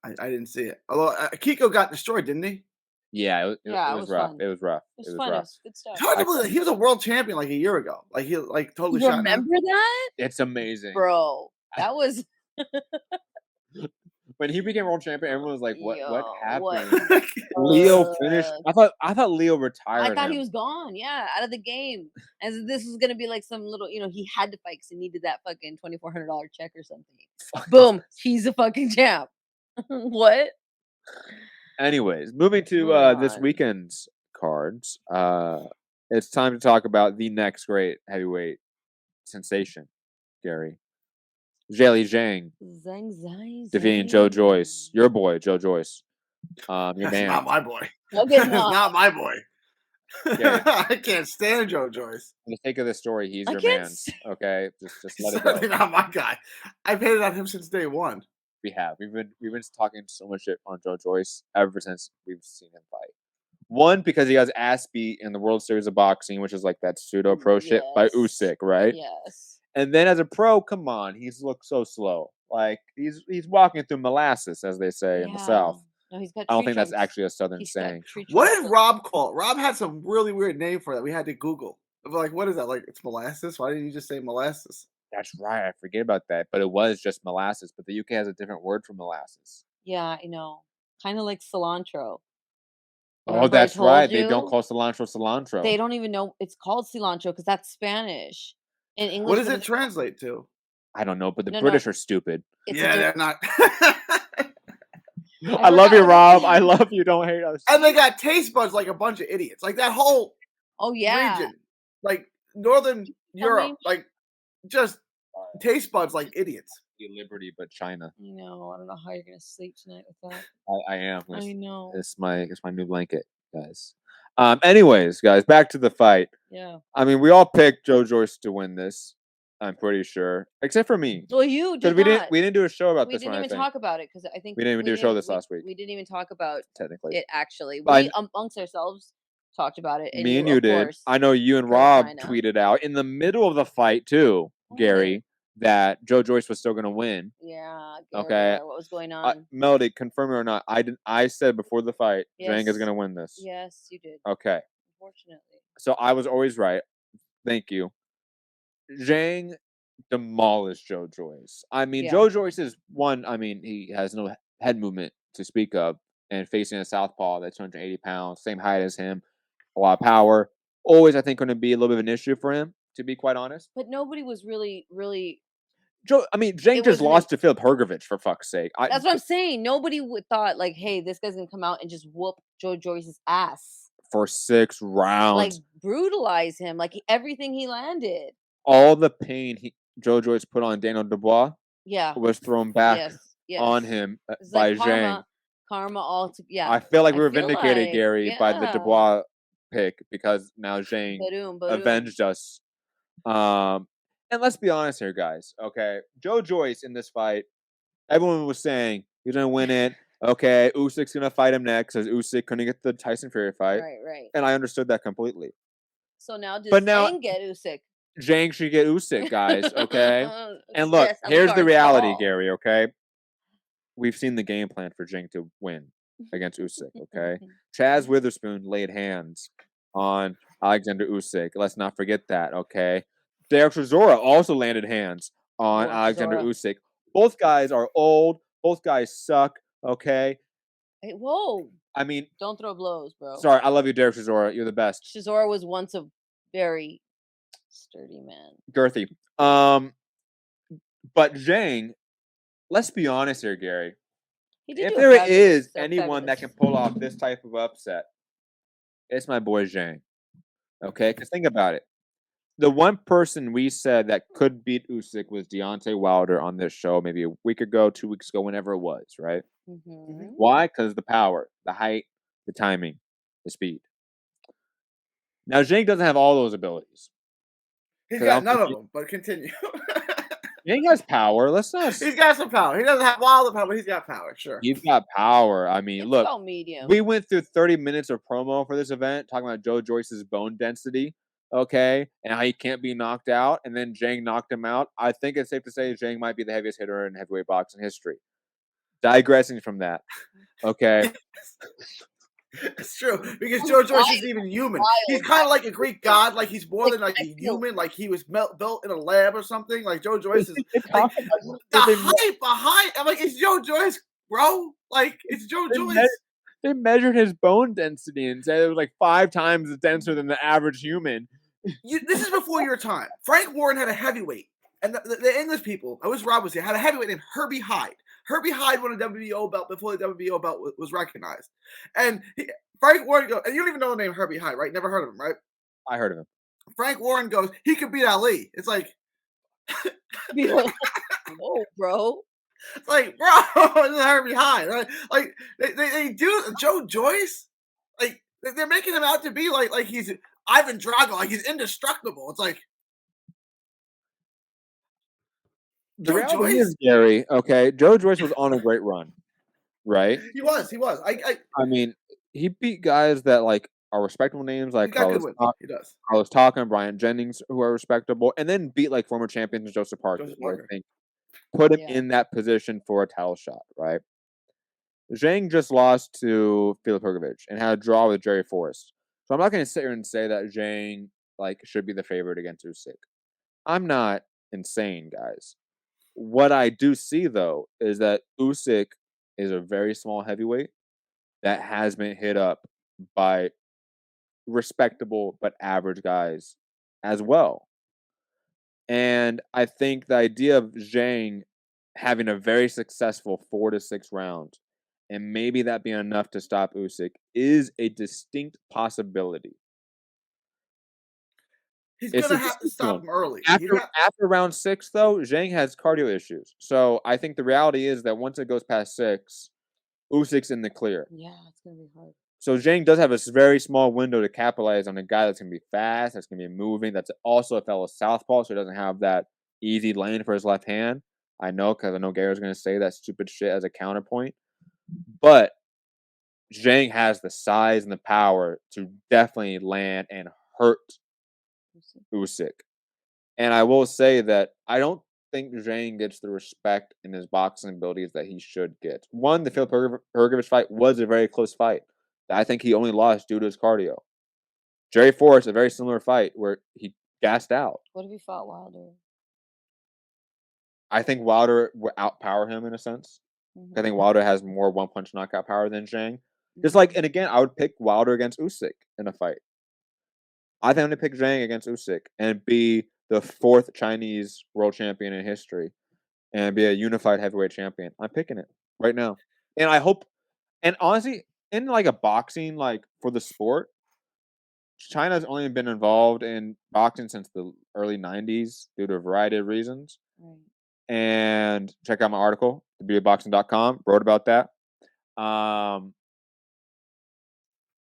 didn't see it. Although Kiko got destroyed, didn't he? Yeah, it was rough. Fun. It was rough. It was fun. It was good stuff. It's hard to believe he was a world champion like a year ago. Like he totally shot. Remember that? It's amazing, bro. That was when he became world champion. Everyone was like, "What happened?" What? Leo finished. I thought Leo retired. I thought he was gone. Yeah, out of the game. And this was gonna be like some little, he had to fight because he needed that fucking $2,400 check or something. Boom, he's a fucking champ. What? Anyways, moving to this weekend's cards. It's time to talk about the next great heavyweight sensation, Gary. Zhang defeating Joe Joyce. Your boy, Joe Joyce. Your man. Not my boy. Okay, not my boy. I can't stand Joe Joyce. For the sake of this story, he's your man. Okay, just let it go. Certainly not my guy. I've hated on him since day one. We have. We've been talking so much shit on Joe Joyce ever since we've seen him fight. One, because he got his ass beat in the World Series of Boxing, which is like that pseudo pro shit by Usyk, right? Yes. And then as a pro, come on, he's looked so slow. Like he's walking through molasses, as they say in the South. No, he's got. I don't think that's actually a Southern saying. What did Rob call it? Rob had some really weird name for that. We had to Google. Like, what is that? Like, it's molasses? Why didn't you just say molasses? That's right. I forget about that. But it was just molasses. But the UK has a different word for molasses. Yeah, I know. Kind of like cilantro. Oh, that's right. They don't call cilantro. They don't even know it's called cilantro because that's Spanish. In English, what does it translate to? I don't know, but the British are stupid. They're not. I love you, Rob. I love you. Don't hate us. And they got taste buds like a bunch of idiots. Like that whole region, like Northern Europe, like just taste buds like idiots. Liberty, but China. I know. I don't know how you're gonna sleep tonight with that. I am. I know. It's my new blanket, guys. Anyways, guys, back to the fight. Yeah. I mean, we all picked Joe Joyce to win this. I'm pretty sure, except for me. Well, you did. We didn't do a show about this. We didn't even talk about it because I think we didn't even do a show this last week. We didn't even talk about technically it. Actually, we amongst ourselves talked about it. Me and you did. I know you and Rob tweeted out in the middle of the fight too, Gary, that Joe Joyce was still going to win. Yeah. Okay. What was going on? Melody, confirm it or not? I said before the fight, Zhang is going to win this. Yes, you did. Okay. Unfortunately. So I was always right. Thank you. Zhang demolished Joe Joyce. I mean, Joe Joyce is one. I mean, he has no head movement to speak of, and facing a southpaw that's 280 pounds, same height as him, a lot of power. Always, I think, going to be a little bit of an issue for him, to be quite honest. But nobody was really. Zhang just lost to Filip Hrgović, for fuck's sake. That's what I'm saying. Nobody would thought like, hey, this guy's gonna come out and just whoop Joe Joyce's ass for 6 rounds, like brutalize him, like everything he landed. All the pain Joe Joyce put on Daniel Dubois, was thrown back on him by Zhang. Karma all I feel like we were vindicated, Gary, by the Dubois pick because now Zhang avenged us. And let's be honest here, guys. Okay, Joe Joyce in this fight, everyone was saying he's gonna win it. Okay, Usyk's gonna fight him next, as Usyk couldn't get the Tyson Fury fight. Right. And I understood that completely. So now does Zhang get Usyk? Zhang should get Usyk, guys. Okay. And look, here's the reality, Gary. Okay, we've seen the game plan for Zhang to win against Usyk. Okay, Chaz Witherspoon laid hands on Alexander Usyk. Let's not forget that, okay? Derek Chisora also landed hands on Whoa, Alexander Chisora. Usyk. Both guys are old. Both guys suck, okay? Hey, whoa. I mean, Don't throw blows, bro. sorry, I love you, Derek Chisora. You're the best. Chisora was once a very sturdy man. Girthy. But Zhang, let's be honest here, Gary. He did If do a there fabulous- is a anyone that fabulous- can pull off this type of upset, it's my boy Zhang. Okay? Because think about it. The one person we said that could beat Usyk was Deontay Wilder on this show maybe a week ago, 2 weeks ago, whenever it was, right? Mhm. Why? Because the power, the height, the timing, the speed. Now, Zhang doesn't have all those abilities. He's 'Cause I got don't none think of them, but continue. Zhang has power. Let's not. He's got some power. He doesn't have wild power, but he's got power. Sure. He's got power. I mean, It's look, about medium. we went through 30 minutes of promo for this event talking about Joe Joyce's bone density, okay, and how he can't be knocked out, and then Zhang knocked him out. I think it's safe to say Zhang might be the heaviest hitter in heavyweight boxing history. Digressing from that, okay. It's true because Joe Joyce isn't even human. He's kind of like a Greek god. Like he's more than like a human. Like he was built in a lab or something. Like Joe Joyce is like the hype behind. I'm like, it's Joe Joyce, bro. Like it's Joe Joyce. They measured his bone density and said it was like 5 times denser than the average human. This is before your time. Frank Warren had a heavyweight, and the English people, I wish Rob was here, had a heavyweight named Herbie Hyde. Herbie Hyde won a WBO belt before the WBO belt was recognized. And Frank Warren goes, and you don't even know the name Herbie Hyde, right? Never heard of him, right? I heard of him. Frank Warren goes, he could beat Ali. It's like, whoa, bro. It's like, bro, this is Herbie Hyde. Like they do Joe Joyce. Like they're making him out to be like he's Ivan Drago, like he's indestructible. It's like the reality is, Gary, okay, Joe Joyce was on a great run, right? He was. I mean, he beat guys that like are respectable names like Carlos Taka and Brian Jennings, who are respectable, and then beat like former champions Joseph Parker, who I think put him in that position for a title shot, right? Zhang just lost to Filip Hrgović and had a draw with Jerry Forrest. So I'm not going to sit here and say that Zhang like should be the favorite against Usyk. I'm not insane, guys. What I do see though is that Usyk is a very small heavyweight that has been hit up by respectable but average guys as well. And I think the idea of Zhang having a very successful 4 to 6 rounds and maybe that being enough to stop Usyk is a distinct possibility. He's going to have to stop him early. After round 6, though, Zhang has cardio issues. So I think the reality is that once it goes past 6, Usyk's in the clear. Yeah, it's going to be hard. So Zhang does have a very small window to capitalize on a guy that's going to be fast, that's going to be moving, that's also a fellow southpaw, so he doesn't have that easy lane for his left hand. I know, because I know Gary's going to say that stupid shit as a counterpoint. But Zhang has the size and the power to definitely land and hurt Usyk. And I will say that I don't think Zhang gets the respect in his boxing abilities that he should get. One, the Filip Hrgović fight was a very close fight. I think he only lost due to his cardio. Jerry Forrest, a very similar fight where he gassed out. What if he fought Wilder? I think Wilder would outpower him in a sense. I think Wilder has more one-punch knockout power than Zhang. Just like, and again, I would pick Wilder against Usyk in a fight. I think I'm going to pick Zhang against Usyk and be the 4th Chinese world champion in history and be a unified heavyweight champion. I'm picking it right now. And I hope, and honestly, in like a boxing, like for the sport, China's only been involved in boxing since the early 90s due to a variety of reasons. Right. And check out my article, thebeautyofboxing.com, wrote about that.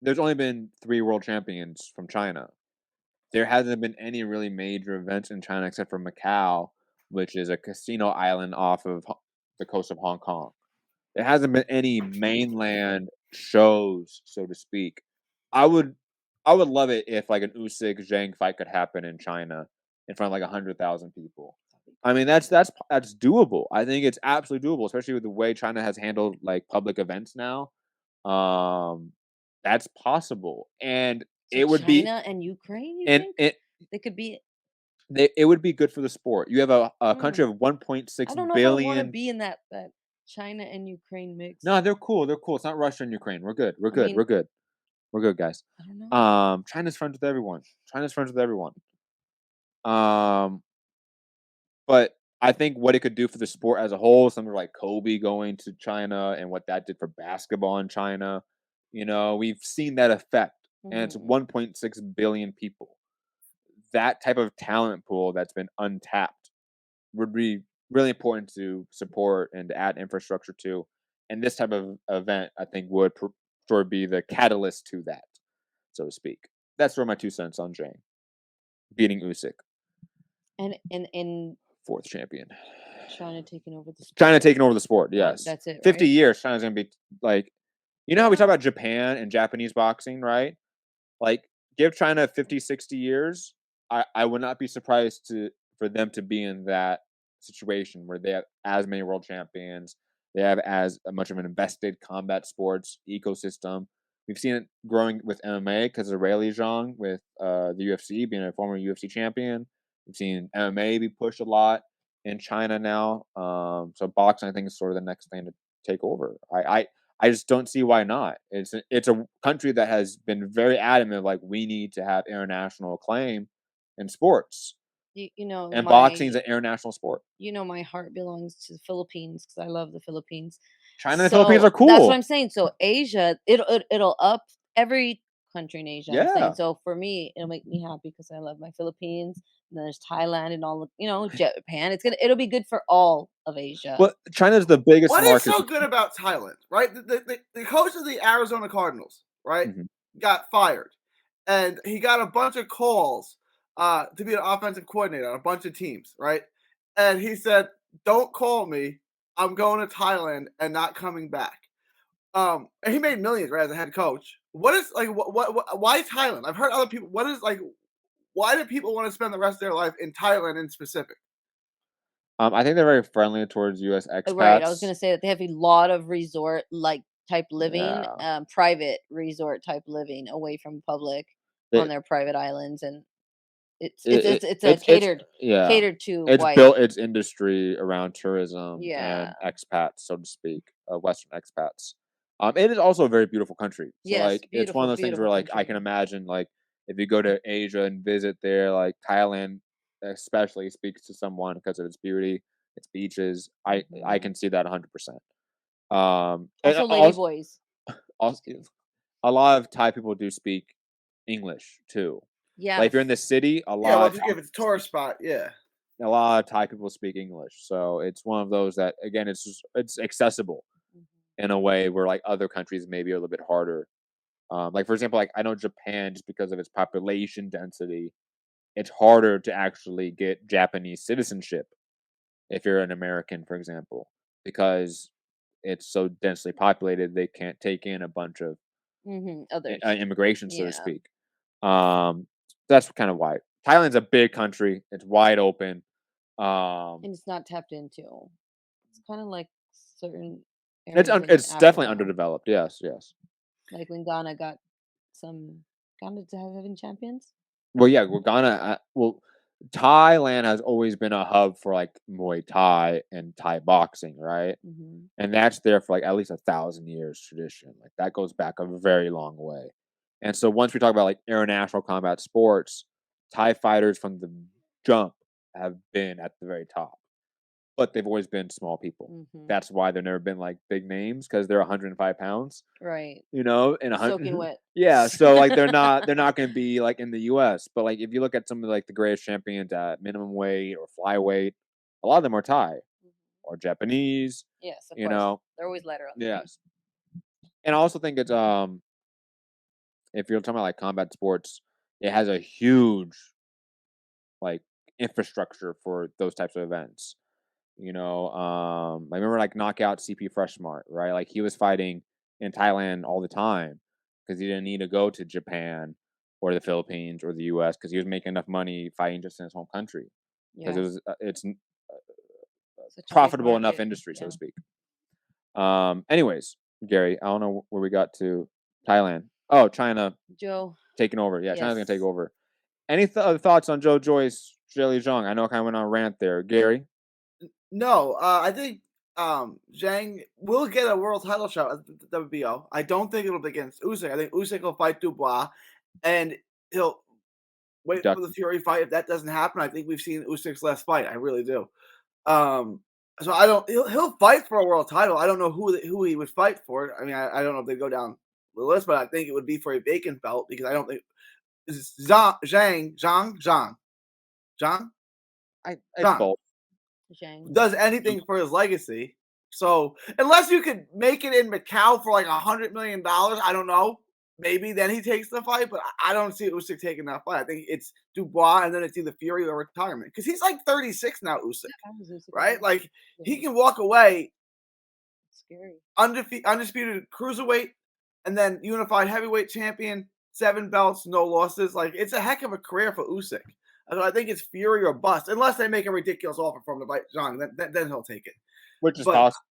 There's only been 3 world champions from China. There hasn't been any really major events in China except for Macau, which is a casino island off of the coast of Hong Kong. There hasn't been any mainland shows, so to speak. I would love it if like an Usyk Zhang fight could happen in China in front of like 100,000 people. I mean, that's doable. I think it's absolutely doable, especially with the way China has handled like public events now. That's possible. And So it would be, China and Ukraine, you and think? They could be it would be good for the sport. You have a country of I 1.6 don't know if I wanna billion. be in that China and Ukraine mix. No, they're cool. They're cool. It's not Russia and Ukraine. We're good. We're I good. mean, We're good. We're good, guys. I don't know. China's friends with everyone. China's friends with everyone. Um, but I think what it could do for the sport as a whole, something like Kobe going to China and what that did for basketball in China, we've seen that effect, and it's Mhm. 1.6 billion people. That type of talent pool that's been untapped would be really important to support and to add infrastructure to. And this type of event, I think, would sort of be the catalyst to that, so to speak. That's sort of my 2 cents on Zhang beating Usyk, And 4th champion. China taking over the China sport. taking over the sport, yes. That's it, 50 right? years, China's going to be like, how we talk Yeah. about Japan and Japanese boxing, right? Like, give China 50, 60 years. I would not be surprised for them to be in that situation where they have as many world champions. They have as much of an invested combat sports ecosystem. We've seen it growing with MMA because of Zhang with the UFC being a former UFC champion. We've seen MMA be pushed a lot in China now. So boxing, I think, is sort of the next thing to take over. I just don't see why not. It's a country that has been very adamant, like we need to have international acclaim in sports, You know, and boxing is an international sport. my heart belongs to the Philippines because I love the Philippines. China and the Philippines are That's what cool. I'm saying. So Asia, it'll up every country in Asia. I'm saying. Yeah. So for me, it'll make me happy because I love my Philippines. And then there's Thailand and all of Japan. It'll be good for all of Asia. Well, China's the biggest What is market. so good about Thailand, right? The coach of the Arizona Cardinals, right, Mhm. got fired, and he got a bunch of calls to be an offensive coordinator on a bunch of teams, right? And he said, "Don't call me. I'm going to Thailand and not coming back." And he made millions, right, as a head coach. What is like what why Thailand? I've heard other people. What is like why do people want to spend the rest of their life in Thailand in specific? I think they're very friendly towards U.S. Right. I was expats. gonna say that they have a lot of resort like type living, Yeah. private resort type living away from public on They, their private islands, and it's a it's yeah. catered to It's white. built its industry around tourism Yeah. and expats, so to speak, Western expats. It is also a very beautiful country. So Yes, like, it's one beautiful, of those things where beautiful like I country. can imagine like if you go to Asia and visit there, like Thailand, especially speaks to someone because of its beauty, its beaches. I Mhm. can see that 100%. And Also, lady boys. also, a lot of Thai people do speak English too. Like if you're in the Yes. city, Yeah, well, if it's a tourist spot, yeah. a lot of Thai people speak English, so it's one of those that again, it's accessible Mhm. in a way where like other countries may be a little bit harder. Like for example, like I know Japan, just because of its population density, it's harder to actually get Japanese citizenship if you're an American, for example, because it's so densely populated. They can't take in a bunch of Others. immigration, so to Yeah. speak. Um, that's kind of why Thailand's a big country. It's wide open. And it's not tapped into. It's kind of like certain It's areas in it's definitely Africa. underdeveloped. Yes, yes. Like when Ghana got Ghana to having champions. Well, yeah, we're Ghana. Thailand has always been a hub for like Muay Thai and Thai boxing, right? Hmm. And that's there for like at least 1,000 years tradition. Like that goes back a very long way. And so once we talk about like international combat sports, Thai fighters from the jump have been at the very top, but they've always been small people. Hmm. That's why they've never been like big names because they're 105 pounds, Right. and Soaking 100. wet. Yeah, so like they're not going to be like in the U.S. But like if you look at some of like the greatest champions at minimum weight or flyweight, a lot of them are Thai Mhm. or Japanese. Yes, of You course. know, They're always lighter on the feet. yes. And I also think it's if you're talking about like combat sports, it has a huge like infrastructure for those types of events. I remember like knockout CP Freshmart, right? Like he was fighting in Thailand all the time because he didn't need to go to Japan or the Philippines or the US because he was making enough money fighting just in his home country because Yeah. it's Such a big profitable enough market. industry, so Yeah. to speak. Anyways, Gary, I don't know where we got to. Thailand. Oh, China. Joe. taking over. Yeah, China's gonna take Yes. over. Any other thoughts on Joe Joyce, Shirley Zhang? I know I kind of went on a rant there. Gary, No, I think Zhang will get a world title shot at the WBO. I don't think it'll be against Usyk. I think Usyk will fight Dubois, and he'll wait Duck. for the Fury fight. If that doesn't happen, I think we've seen Usyk's last fight. I really do. Um, so I don't. He'll fight for a world title. I don't know who he would fight for. I mean, I don't know if they go down the list, but I think it would be for a vacant belt because I don't think Zhang It's both. Zhang. does anything for his legacy. So unless you could make it in Macau for like $100 million, I don't know. Maybe then he takes the fight, but I don't see Usyk taking that fight. I think it's Dubois, and then it's either Fury or retirement because he's like 36 now, Usyk, right? Like he can walk away Scary. undisputed cruiserweight, and then unified heavyweight champion, 7 belts, no losses. Like it's a heck of a career for Usyk. So I think it's Fury or bust, unless they make a ridiculous offer from the fight Zhang. Then he'll take it. Which is But possible.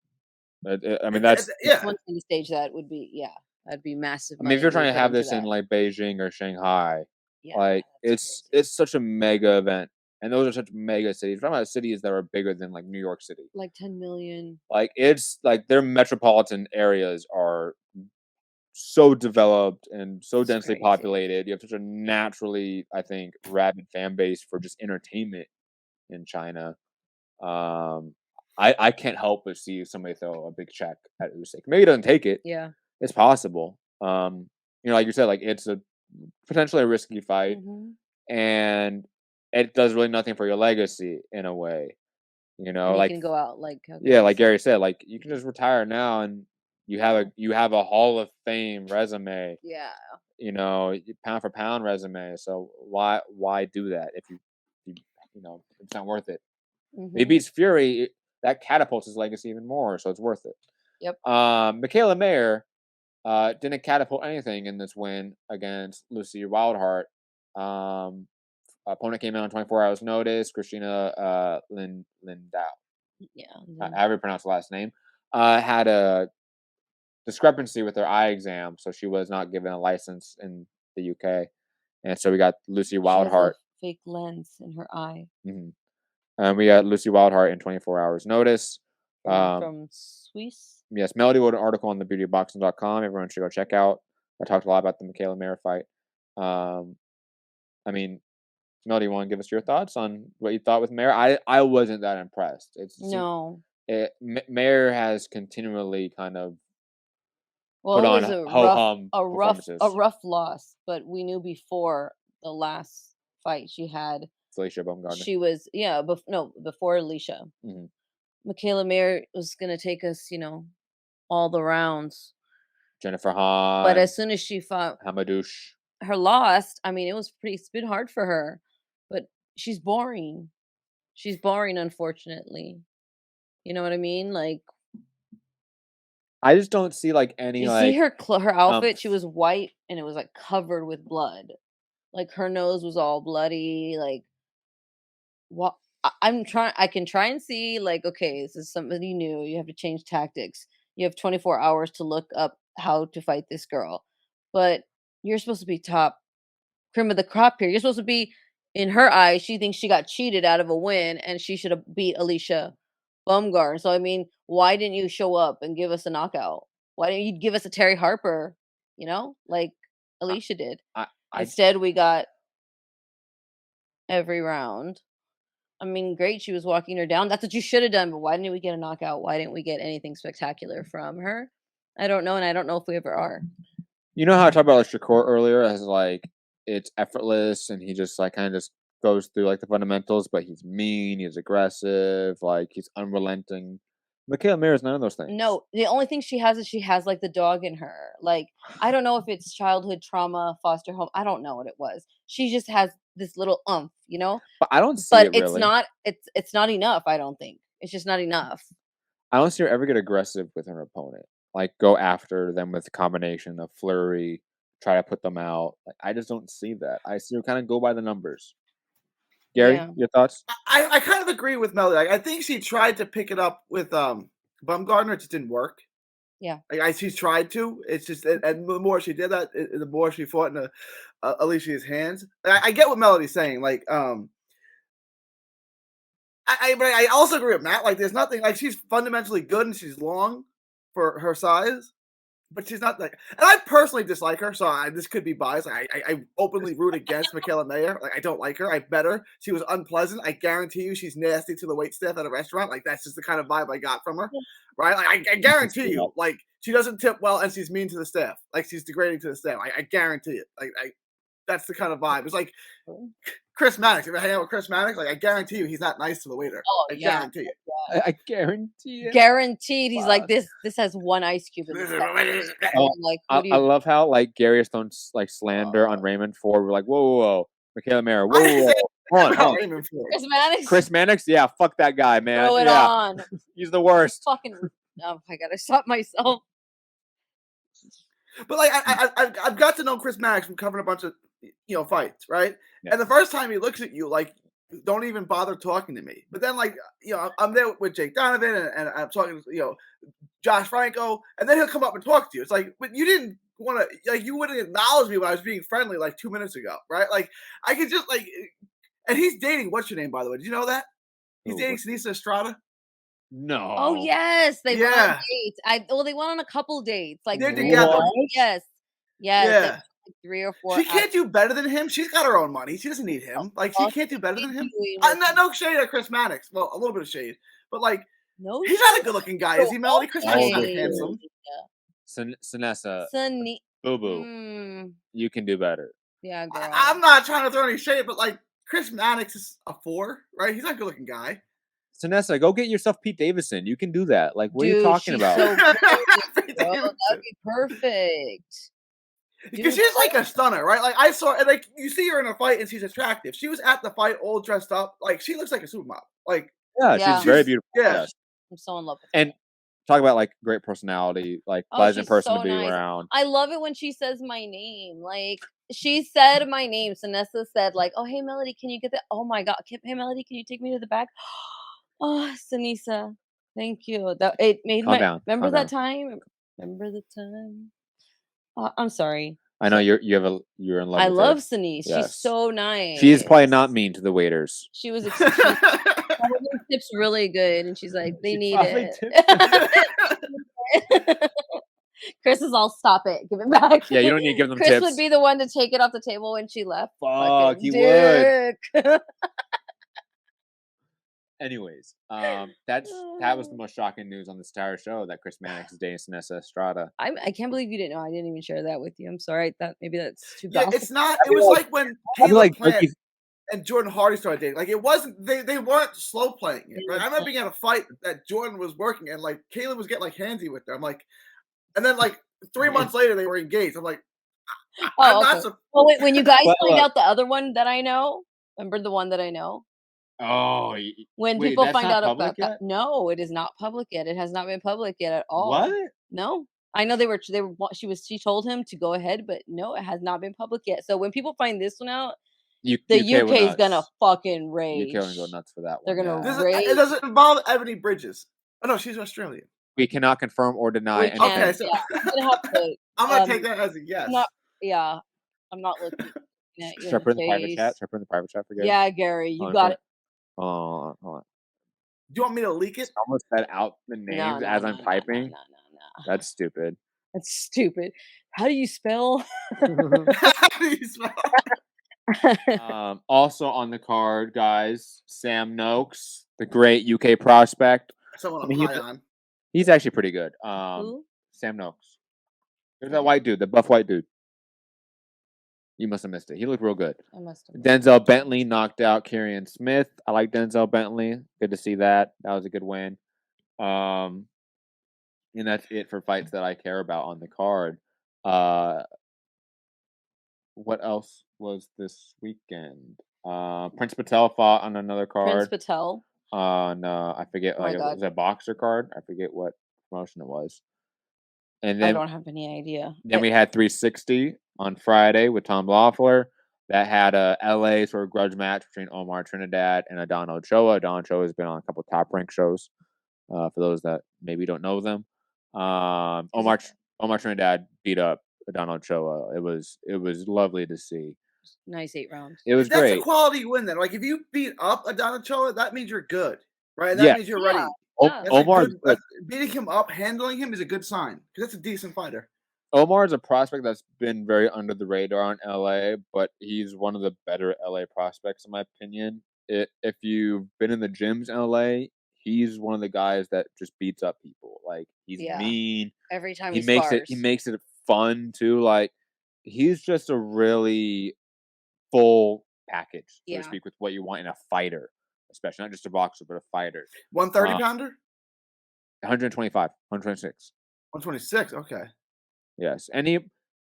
I mean, that's. yeah. Once in the stage, that would be that'd be massive. I mean, if you're trying to money have put into this in that. like Beijing or Shanghai, Yeah, like that's it's such a mega event, and those are such mega cities. We're talking about cities that are bigger than like New York City. like 10 million. Like it's like their metropolitan areas are so developed and so It's densely crazy. populated. You have such a naturally, I think, rabid fan base for just entertainment in China. I can't help but see somebody throw a big check at Usyk. Maybe he doesn't take it. Yeah. It's possible. Like you said, like it's a potentially a risky fight, and it does really nothing for your legacy in a way. And Like you can go out like like Gary said, like you can just retire now and you have a Hall of Fame resume. Yeah. Pound for pound resume. So why do that if it's not worth it? He beats Fury, that catapults his legacy even more, so it's worth it. Yep. Michaela Mayer didn't catapult anything in this win against Lucy Wildheart. Opponent came out on 24 hours notice. Christina Lindau. Yeah. However you pronounce the last name. Had a discrepancy with her eye exam, so she was not given a license in the UK. And so we got Lucy Wildheart. Fake lens in her eye. And we got Lucy Wildheart in 24 hours notice. From Swiss. Yes, Melody wrote an article on thebeautyofboxing.com. Everyone should go check out. I talked a lot about the Michaela Mayer fight. I mean, Melody, you want to give us your thoughts on what you thought with Mayer? I wasn't that impressed. Mayer has continually kind of put on ho-hum performances. A rough loss, but we knew before the last fight she had. Alicia Baumgartner. She was before Alicia. Michaela Mayer was gonna take us, all the rounds. Jennifer Hahn. But as soon as she fought Hamadouche, her lost, I mean, it's been hard for her. But she's boring. She's boring, unfortunately. You know what I mean? Like, I just don't see like any. You see her outfit? She was white and it was like covered with blood. Like her nose was all bloody. Like, what? I can try and see. Like, okay, this is somebody new. You have to change tactics. You have 24 hours to look up how to fight this girl, but you're supposed to be top cream of the crop here. You're supposed to be. In her eyes, she thinks she got cheated out of a win and she should have beat Alicia Baumgartner. So, I mean, why didn't you show up and give us a knockout? Why didn't you give us a Terry Harper, like Alicia did? Instead, we got every round. I mean, great, she was walking her down. That's what you should have done, but why didn't we get a knockout? Why didn't we get anything spectacular from her? I don't know, and I don't know if we ever are. You know how I talked about Shakur earlier as like, it's effortless and he just like kind of just goes through like the fundamentals, but he's mean, he's aggressive, like he's unrelenting. Michaela Mayer is none of those things. No, the only thing she has is she has like the dog in her. Like, I don't know if it's childhood trauma, foster home. I don't know what it was. She just has this little But I don't see it really. It's not enough, I don't think. It's just not enough. I don't see her ever get aggressive with her opponent. Like go after them with a combination of flurry, try to put them out. Like, I just don't see that. I see her kind of go by the numbers. Gary, your thoughts? I kind of agree with Melody. Like, I think she tried to pick it up with Baumgartner. It just didn't work. Yeah. She tried to. It's just, and the more she did that, the more she fought in Alicia's hands. I get what Melody's saying. Like, but I also agree with Matt. Like, there's nothing like she's fundamentally good and she's long for her size, but she's not like. And I personally dislike her, so this could be biased. I openly root against Michaela Mayer. Like, I don't like her. I met her. She was unpleasant. I guarantee you, she's nasty to the waitstaff at a restaurant. Like, that's just the kind of vibe I got from her. Right? Like, I guarantee you, like, she doesn't tip well and she's mean to the staff. Like, she's degrading to the staff. I guarantee it. Like, that's the kind of vibe. It's like Chris Mannix. If I hang out with Chris Mannix, like I guarantee you, he's not nice to the waiter. I guarantee it. I guarantee it. Guaranteed. He's like this. This has one ice cube in the like, I love how like Gary is throwing like slander on Raymond Ford. We're like, whoa, Michaela Mayer, whoa. Hold on. Chris Mannix, yeah, fuck that guy, man. Throw it on. He's the worst. Fucking. Oh, I gotta stop myself. But like I've got to know Chris Mannix from covering a bunch of fights, right? Yeah. And the first time he looks at you, like, don't even bother talking to me. But then, like, I'm there with Jake Donovan and I'm talking to Josh Franco, and then he'll come up and talk to you. It's like, but you didn't want to, like, you wouldn't acknowledge me when I was being friendly like 2 minutes ago, right? Like, I could just like, and he's dating. What's your name, by the way? Did you know that he's dating Seniesa Estrada? No. Oh yes, they went on dates. They went on a couple dates. Like they're together. Yes. Yeah. Like 3 or 4. She can't do better than him. She's got her own money. She doesn't need him. Like, she can't do better than him. No shade at Chris Mannix. Well, a little bit of shade, but like, he's not a good-looking guy, is he, Melody? Chris Mannix is not handsome. Sinessa, Boo Boo, you can do better. Yeah, girl. I'm not trying to throw any shade, but like, Chris Mannix is a 4, right? He's not a good-looking guy. Sinessa, go get yourself Pete Davidson. You can do that. Like, what are you talking about? So that'd be perfect. Because she's like a stunner, right? Like, I saw, and like, you see her in a fight and she's attractive. She was at the fight all dressed up. Like, she looks like a supermodel. Like, she's very beautiful. Yeah. I'm so in love with her. And talk about like great personality, like pleasant person to be around. I love it when she says my name. Like, she said my name. Sinessa said, like, oh, hey, Melody, can you get that? Oh, my God. Hey, Melody, can you take me to the back? Oh, Sinisa, thank you. It made Calm down. Remember that time? Remember the time? I'm sorry. I know you're in love. I with love her. Sinise. Yes. She's so nice. She is probably not mean to the waiters. She was. Tips really good, and she's like, they need it. Chris is all, stop it, give it back. Yeah, you don't need to give them Chris tips. would be the one to take it off the table when she left. Fuck, he would. Anyways, that was the most shocking news on this entire show, that Chris Mannix is dating Seniesa Estrada. I can't believe you didn't know. I didn't even share that with you. I'm sorry. I thought maybe that's too. Yeah, it's not. It was like when Caleb Plant and Jordan Hardy started dating. Like, it wasn't. They weren't slow playing it. Right? I remember being at a fight that Jordan was working, and like Caleb was getting like handsy with her. I'm like, and then like 3 months later they were engaged. I'm like, I'm not. Well, wait, when you guys find out the other one that I know, remember the one that I know? Oh, when people find out about that, no, it is not public yet. It has not been public yet at all. What? No, I know they were. She told him to go ahead, but no, it has not been public yet. So when people find this one out, the UK is gonna fucking rage. UK will go nuts for that one. They're gonna rage. It doesn't involve Ebony Bridges. Oh no, she's Australian. We cannot confirm or deny. Okay, so I'm gonna take that as a yes. I'm not looking. Should I put in the private chat? Should I put in the private chat for Gary? Yeah, Gary, you got it. Hold on. Do you want me to leak it? I almost said out the names as I'm typing. No. That's stupid. That's stupid. How do you spell? Also on the card, guys, Sam Noakes, the great UK prospect. Someone I'm high on. He's actually pretty good. Who? Sam Noakes. There's that white dude, the buff white dude. You must have missed it. He looked real good. I must have. Denzel Bentley knocked out Kyrian Smith. I like Denzel Bentley. Good to see that. That was a good win. And that's it for fights that I care about on the card. What else was this weekend? Prince Patel fought on another card. Prince Patel? No, I forget. It was a boxer card. I forget what promotion it was. And then I don't have any idea. Then we had 360 on Friday with Tom Loeffler. That had a LA sort of grudge match between Omar Trinidad and Adon Ochoa. Adon Ochoa has been on a couple Top Rank shows. For those that maybe don't know them, Omar Trinidad beat up Adana Ochoa. It was lovely to see. Nice 8 rounds. It was That's a great. quality win then. Like if you beat up Adana Choa, that means you're good, right? That Yeah. means you're Yeah. ready. Yeah. That's Omar's good. beating him up, handling him is a good sign because that's a decent fighter. Omar is a prospect that's been very under the radar in LA, but he's one of the better LA prospects in my opinion. If you've been in the gyms in LA, he's one of the guys that just beats up people. Like he's Yeah. mean. Every time He he makes spars. it fun too. Like he's just a really full package, so to speak, with what you want in a fighter, especially not just a boxer, but a fighter. 130 pounder? 125, 126. 126. Okay. Yes, and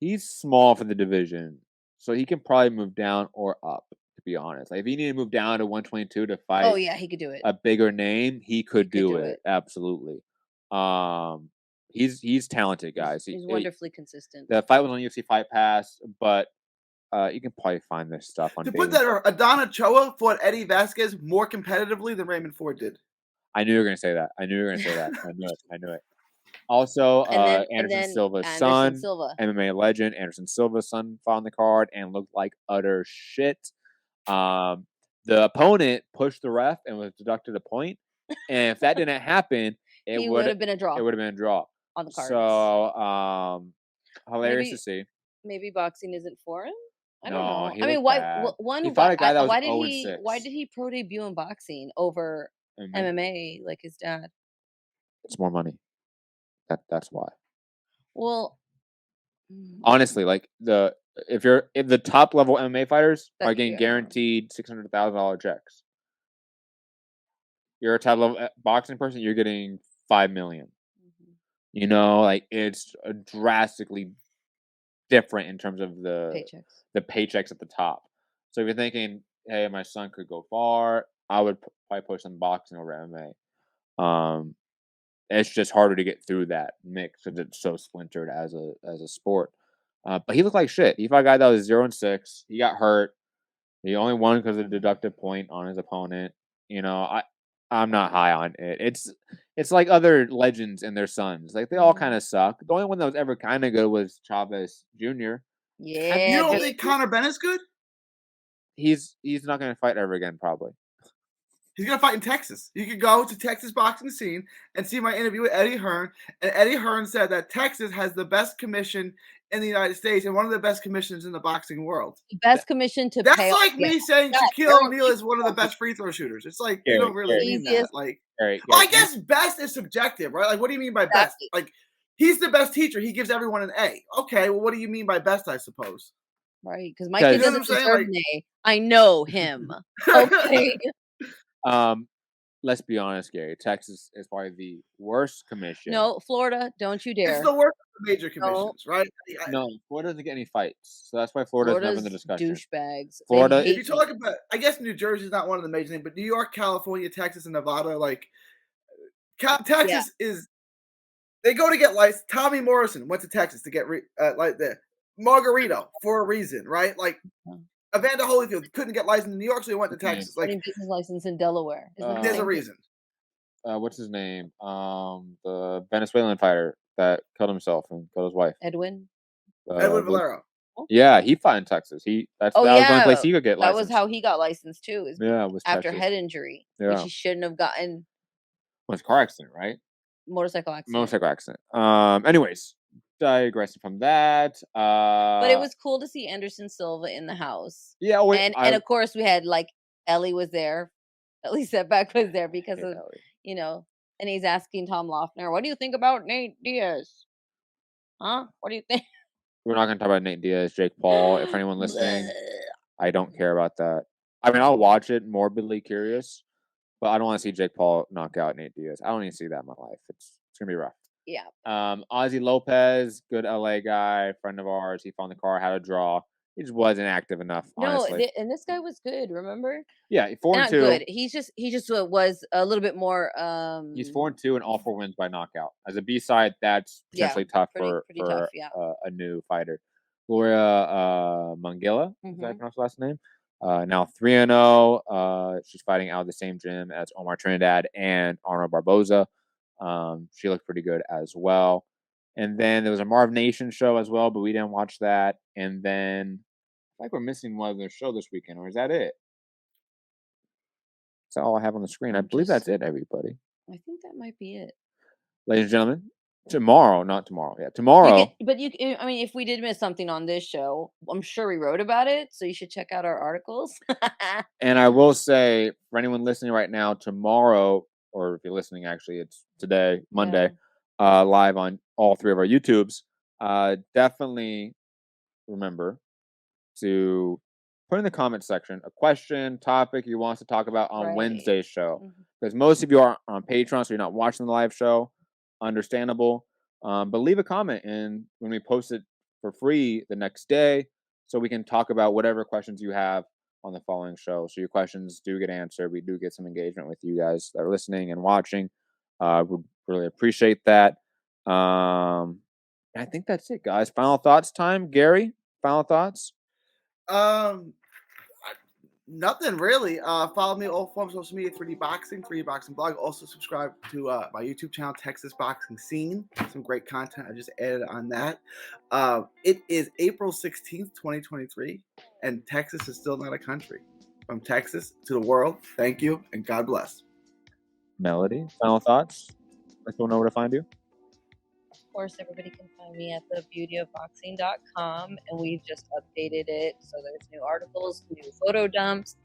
he's small for the division, so he can probably move down or up. To be honest, like if he needed to move down to 122 to fight, Oh yeah, he could do it. a bigger name, he could do it. Absolutely. He's talented, guys. He's wonderfully consistent. The fight was on UFC Fight Pass, but you can probably find this stuff on. To put that, Adana Choa fought Eddie Vasquez more competitively than Raymond Ford did. I knew you were going to say that. I knew it. Also, Anderson Silva's son, MMA legend, Anderson Silva's son, fought on the card and looked like utter shit. The opponent pushed the ref and was deducted a point. And if that didn't happen, it would have been a draw. It would have been a draw on the card. So, hilarious to see. Maybe boxing isn't for him. I don't know. I mean, he fought a guy that was 0-6. Why did he pro debut in boxing over MMA like his dad? It's more money. That's why. Well, honestly, like if the top level MMA fighters are getting guaranteed $600,000 checks. You're a top level boxing person, you're getting $5 million. Mm-hmm. You know, like it's drastically different in terms of the paychecks at the top. So if you're thinking, hey, my son could go far, I would probably push him boxing over MMA. It's just harder to get through that mix because it's so splintered as a sport. But he looked like shit. He fought a guy that was 0-6. He got hurt. He only won because of the deducted point on his opponent. You know, I'm not high on it. It's like other legends and their sons. Like they all kind of suck. The only one that was ever kind of good was Chavez Jr. Yeah. You don't think Conor Bennett's good? He's not going to fight ever again, probably. He's going to fight in Texas. You could go to Texas boxing scene and see my interview with Eddie Hearn. And Eddie Hearn said that Texas has the best commission in the United States and one of the best commissions in the boxing world. The best commission to That's pay. That's like me saying Shaquille O'Neal is one of the best free throw shooters. It's like, you don't really mean that. Like, I guess best is subjective, right? Like, what do you mean by best? Like, he's the best teacher. He gives everyone an A. Okay, well, what do you mean by best, I suppose? Right, because my kid doesn't deserve an A. I know him. Okay. Let's be honest, Gary. Texas is probably the worst commission. No, Florida, don't you dare. It's the worst of the major commissions, right? No, Florida doesn't get any fights, so that's why Florida's never in the discussion. Douchebags. Florida. If you talk about, I guess New Jersey is not one of the major things, but New York, California, Texas, and Nevada, like Texas is. They go to get licensed. Tommy Morrison went to Texas to get like the Margarito for a reason, right? Like. Evander Holyfield couldn't get licensed in New York, so he went to Texas. Like business license in Delaware. There's a reason. What's his name? The Venezuelan fighter that killed himself and killed his wife. Edwin Valero. Yeah, he fought in Texas. That was the only place he could get licensed. That was how he got licensed too. It was after Texas. Head injury, which he shouldn't have gotten. It was a car accident, right? Motorcycle accident. Anyways. Digressing from that, but it was cool to see Anderson Silva in the house. Yeah, and of course we had like Ellie was there. Ellie Setback was there because of Ellie. And he's asking Tom Loeffner, "What do you think about Nate Diaz? Huh? What do you think?" We're not going to talk about Nate Diaz, Jake Paul. If anyone listening, I don't care about that. I mean, I'll watch it, morbidly curious, but I don't want to see Jake Paul knock out Nate Diaz. I don't need to see that in my life. It's gonna be rough. Yeah. Ozzy Lopez, good LA guy, friend of ours. He found the car, had a draw. He just wasn't active enough. Honestly. No, and this guy was good. Remember? Yeah, 4-2. Not good. He just was a little bit more. He's 4-2 and all 4 wins by knockout. As a B-side, that's potentially tough for a new fighter. Gloria Mongilla, is that pronounced last name? Now 3-0. She's fighting out of the same gym as Omar Trinidad and Arnold Barboza. She looked pretty good as well. And then there was a Marv Nation show as well, but we didn't watch that. And then I think we're missing one other show this weekend, or is that it? That's all I have on the screen. I believe that's it, everybody. I think that might be it. Ladies and gentlemen, not tomorrow. Yeah, tomorrow. I mean, if we did miss something on this show, I'm sure we wrote about it, so you should check out our articles. And I will say, for anyone listening right now, tomorrow, or if you're listening, actually, it's today, Monday, live on all 3 of our YouTubes. Definitely remember to put in the comment section a question, topic you want us to talk about on Wednesday's show. Because most of you are on Patreon, so you're not watching the live show. Understandable. But leave a comment, and when we post it for free the next day, so we can talk about whatever questions you have on the following show. So your questions do get answered. We do get some engagement with you guys that are listening and watching. Would really appreciate that. I think that's it, guys. Final thoughts time. Gary, final thoughts? Nothing really. Follow me on all forms of social media, 3D Boxing, 3D Boxing Blog. Also subscribe to my YouTube channel, Texas Boxing Scene. Some great content I just added on that. It is April 16th, 2023, and Texas is still not a country. From Texas to the world, thank you, and God bless. Melody, final thoughts? Let people know where to find you. Of course, everybody can find me at thebeautyofboxing.com, and we've just updated it. So there's new articles, new photo dumps,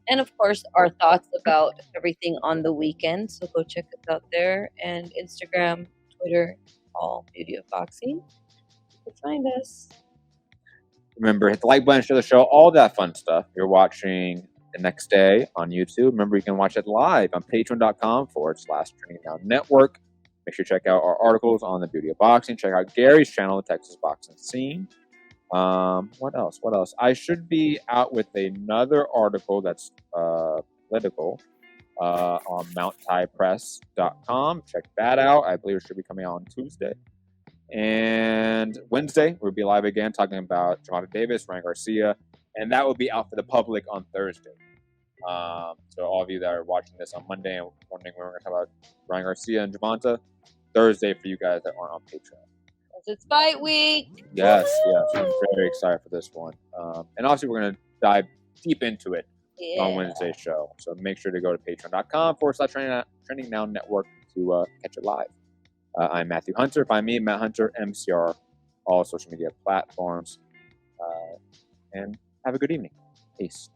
and of course, our thoughts about everything on the weekend. So go check us out there, and Instagram, Twitter, all Beauty of Boxing. You can find us. Remember, hit the like button, share the show, all that fun stuff. You're watching the next day on YouTube. Remember, you can watch it live on patreon.com/Training Now Network. Make sure you check out our articles on the Beauty of Boxing. Check out Gary's channel, the Texas Boxing Scene. What else? I should be out with another article that's political on mounttaipress.com. Check that out. I believe it should be coming out on Tuesday. And Wednesday, we'll be live again talking about Gervonta Davis, Ryan Garcia, and that will be out for the public on Thursday. So all of you that are watching this on Monday and wondering when we're going to talk about Ryan Garcia and Gervonta, Thursday for you guys that aren't on Patreon. It's fight week. Yes. I'm very excited for this one. And obviously we're going to dive deep into it on Wednesday's show. So make sure to go to patreon.com/Training Now Network to catch it live. I'm Matthew Hunter. Find me, Matt Hunter, MCR, all social media platforms. And have a good evening. Peace.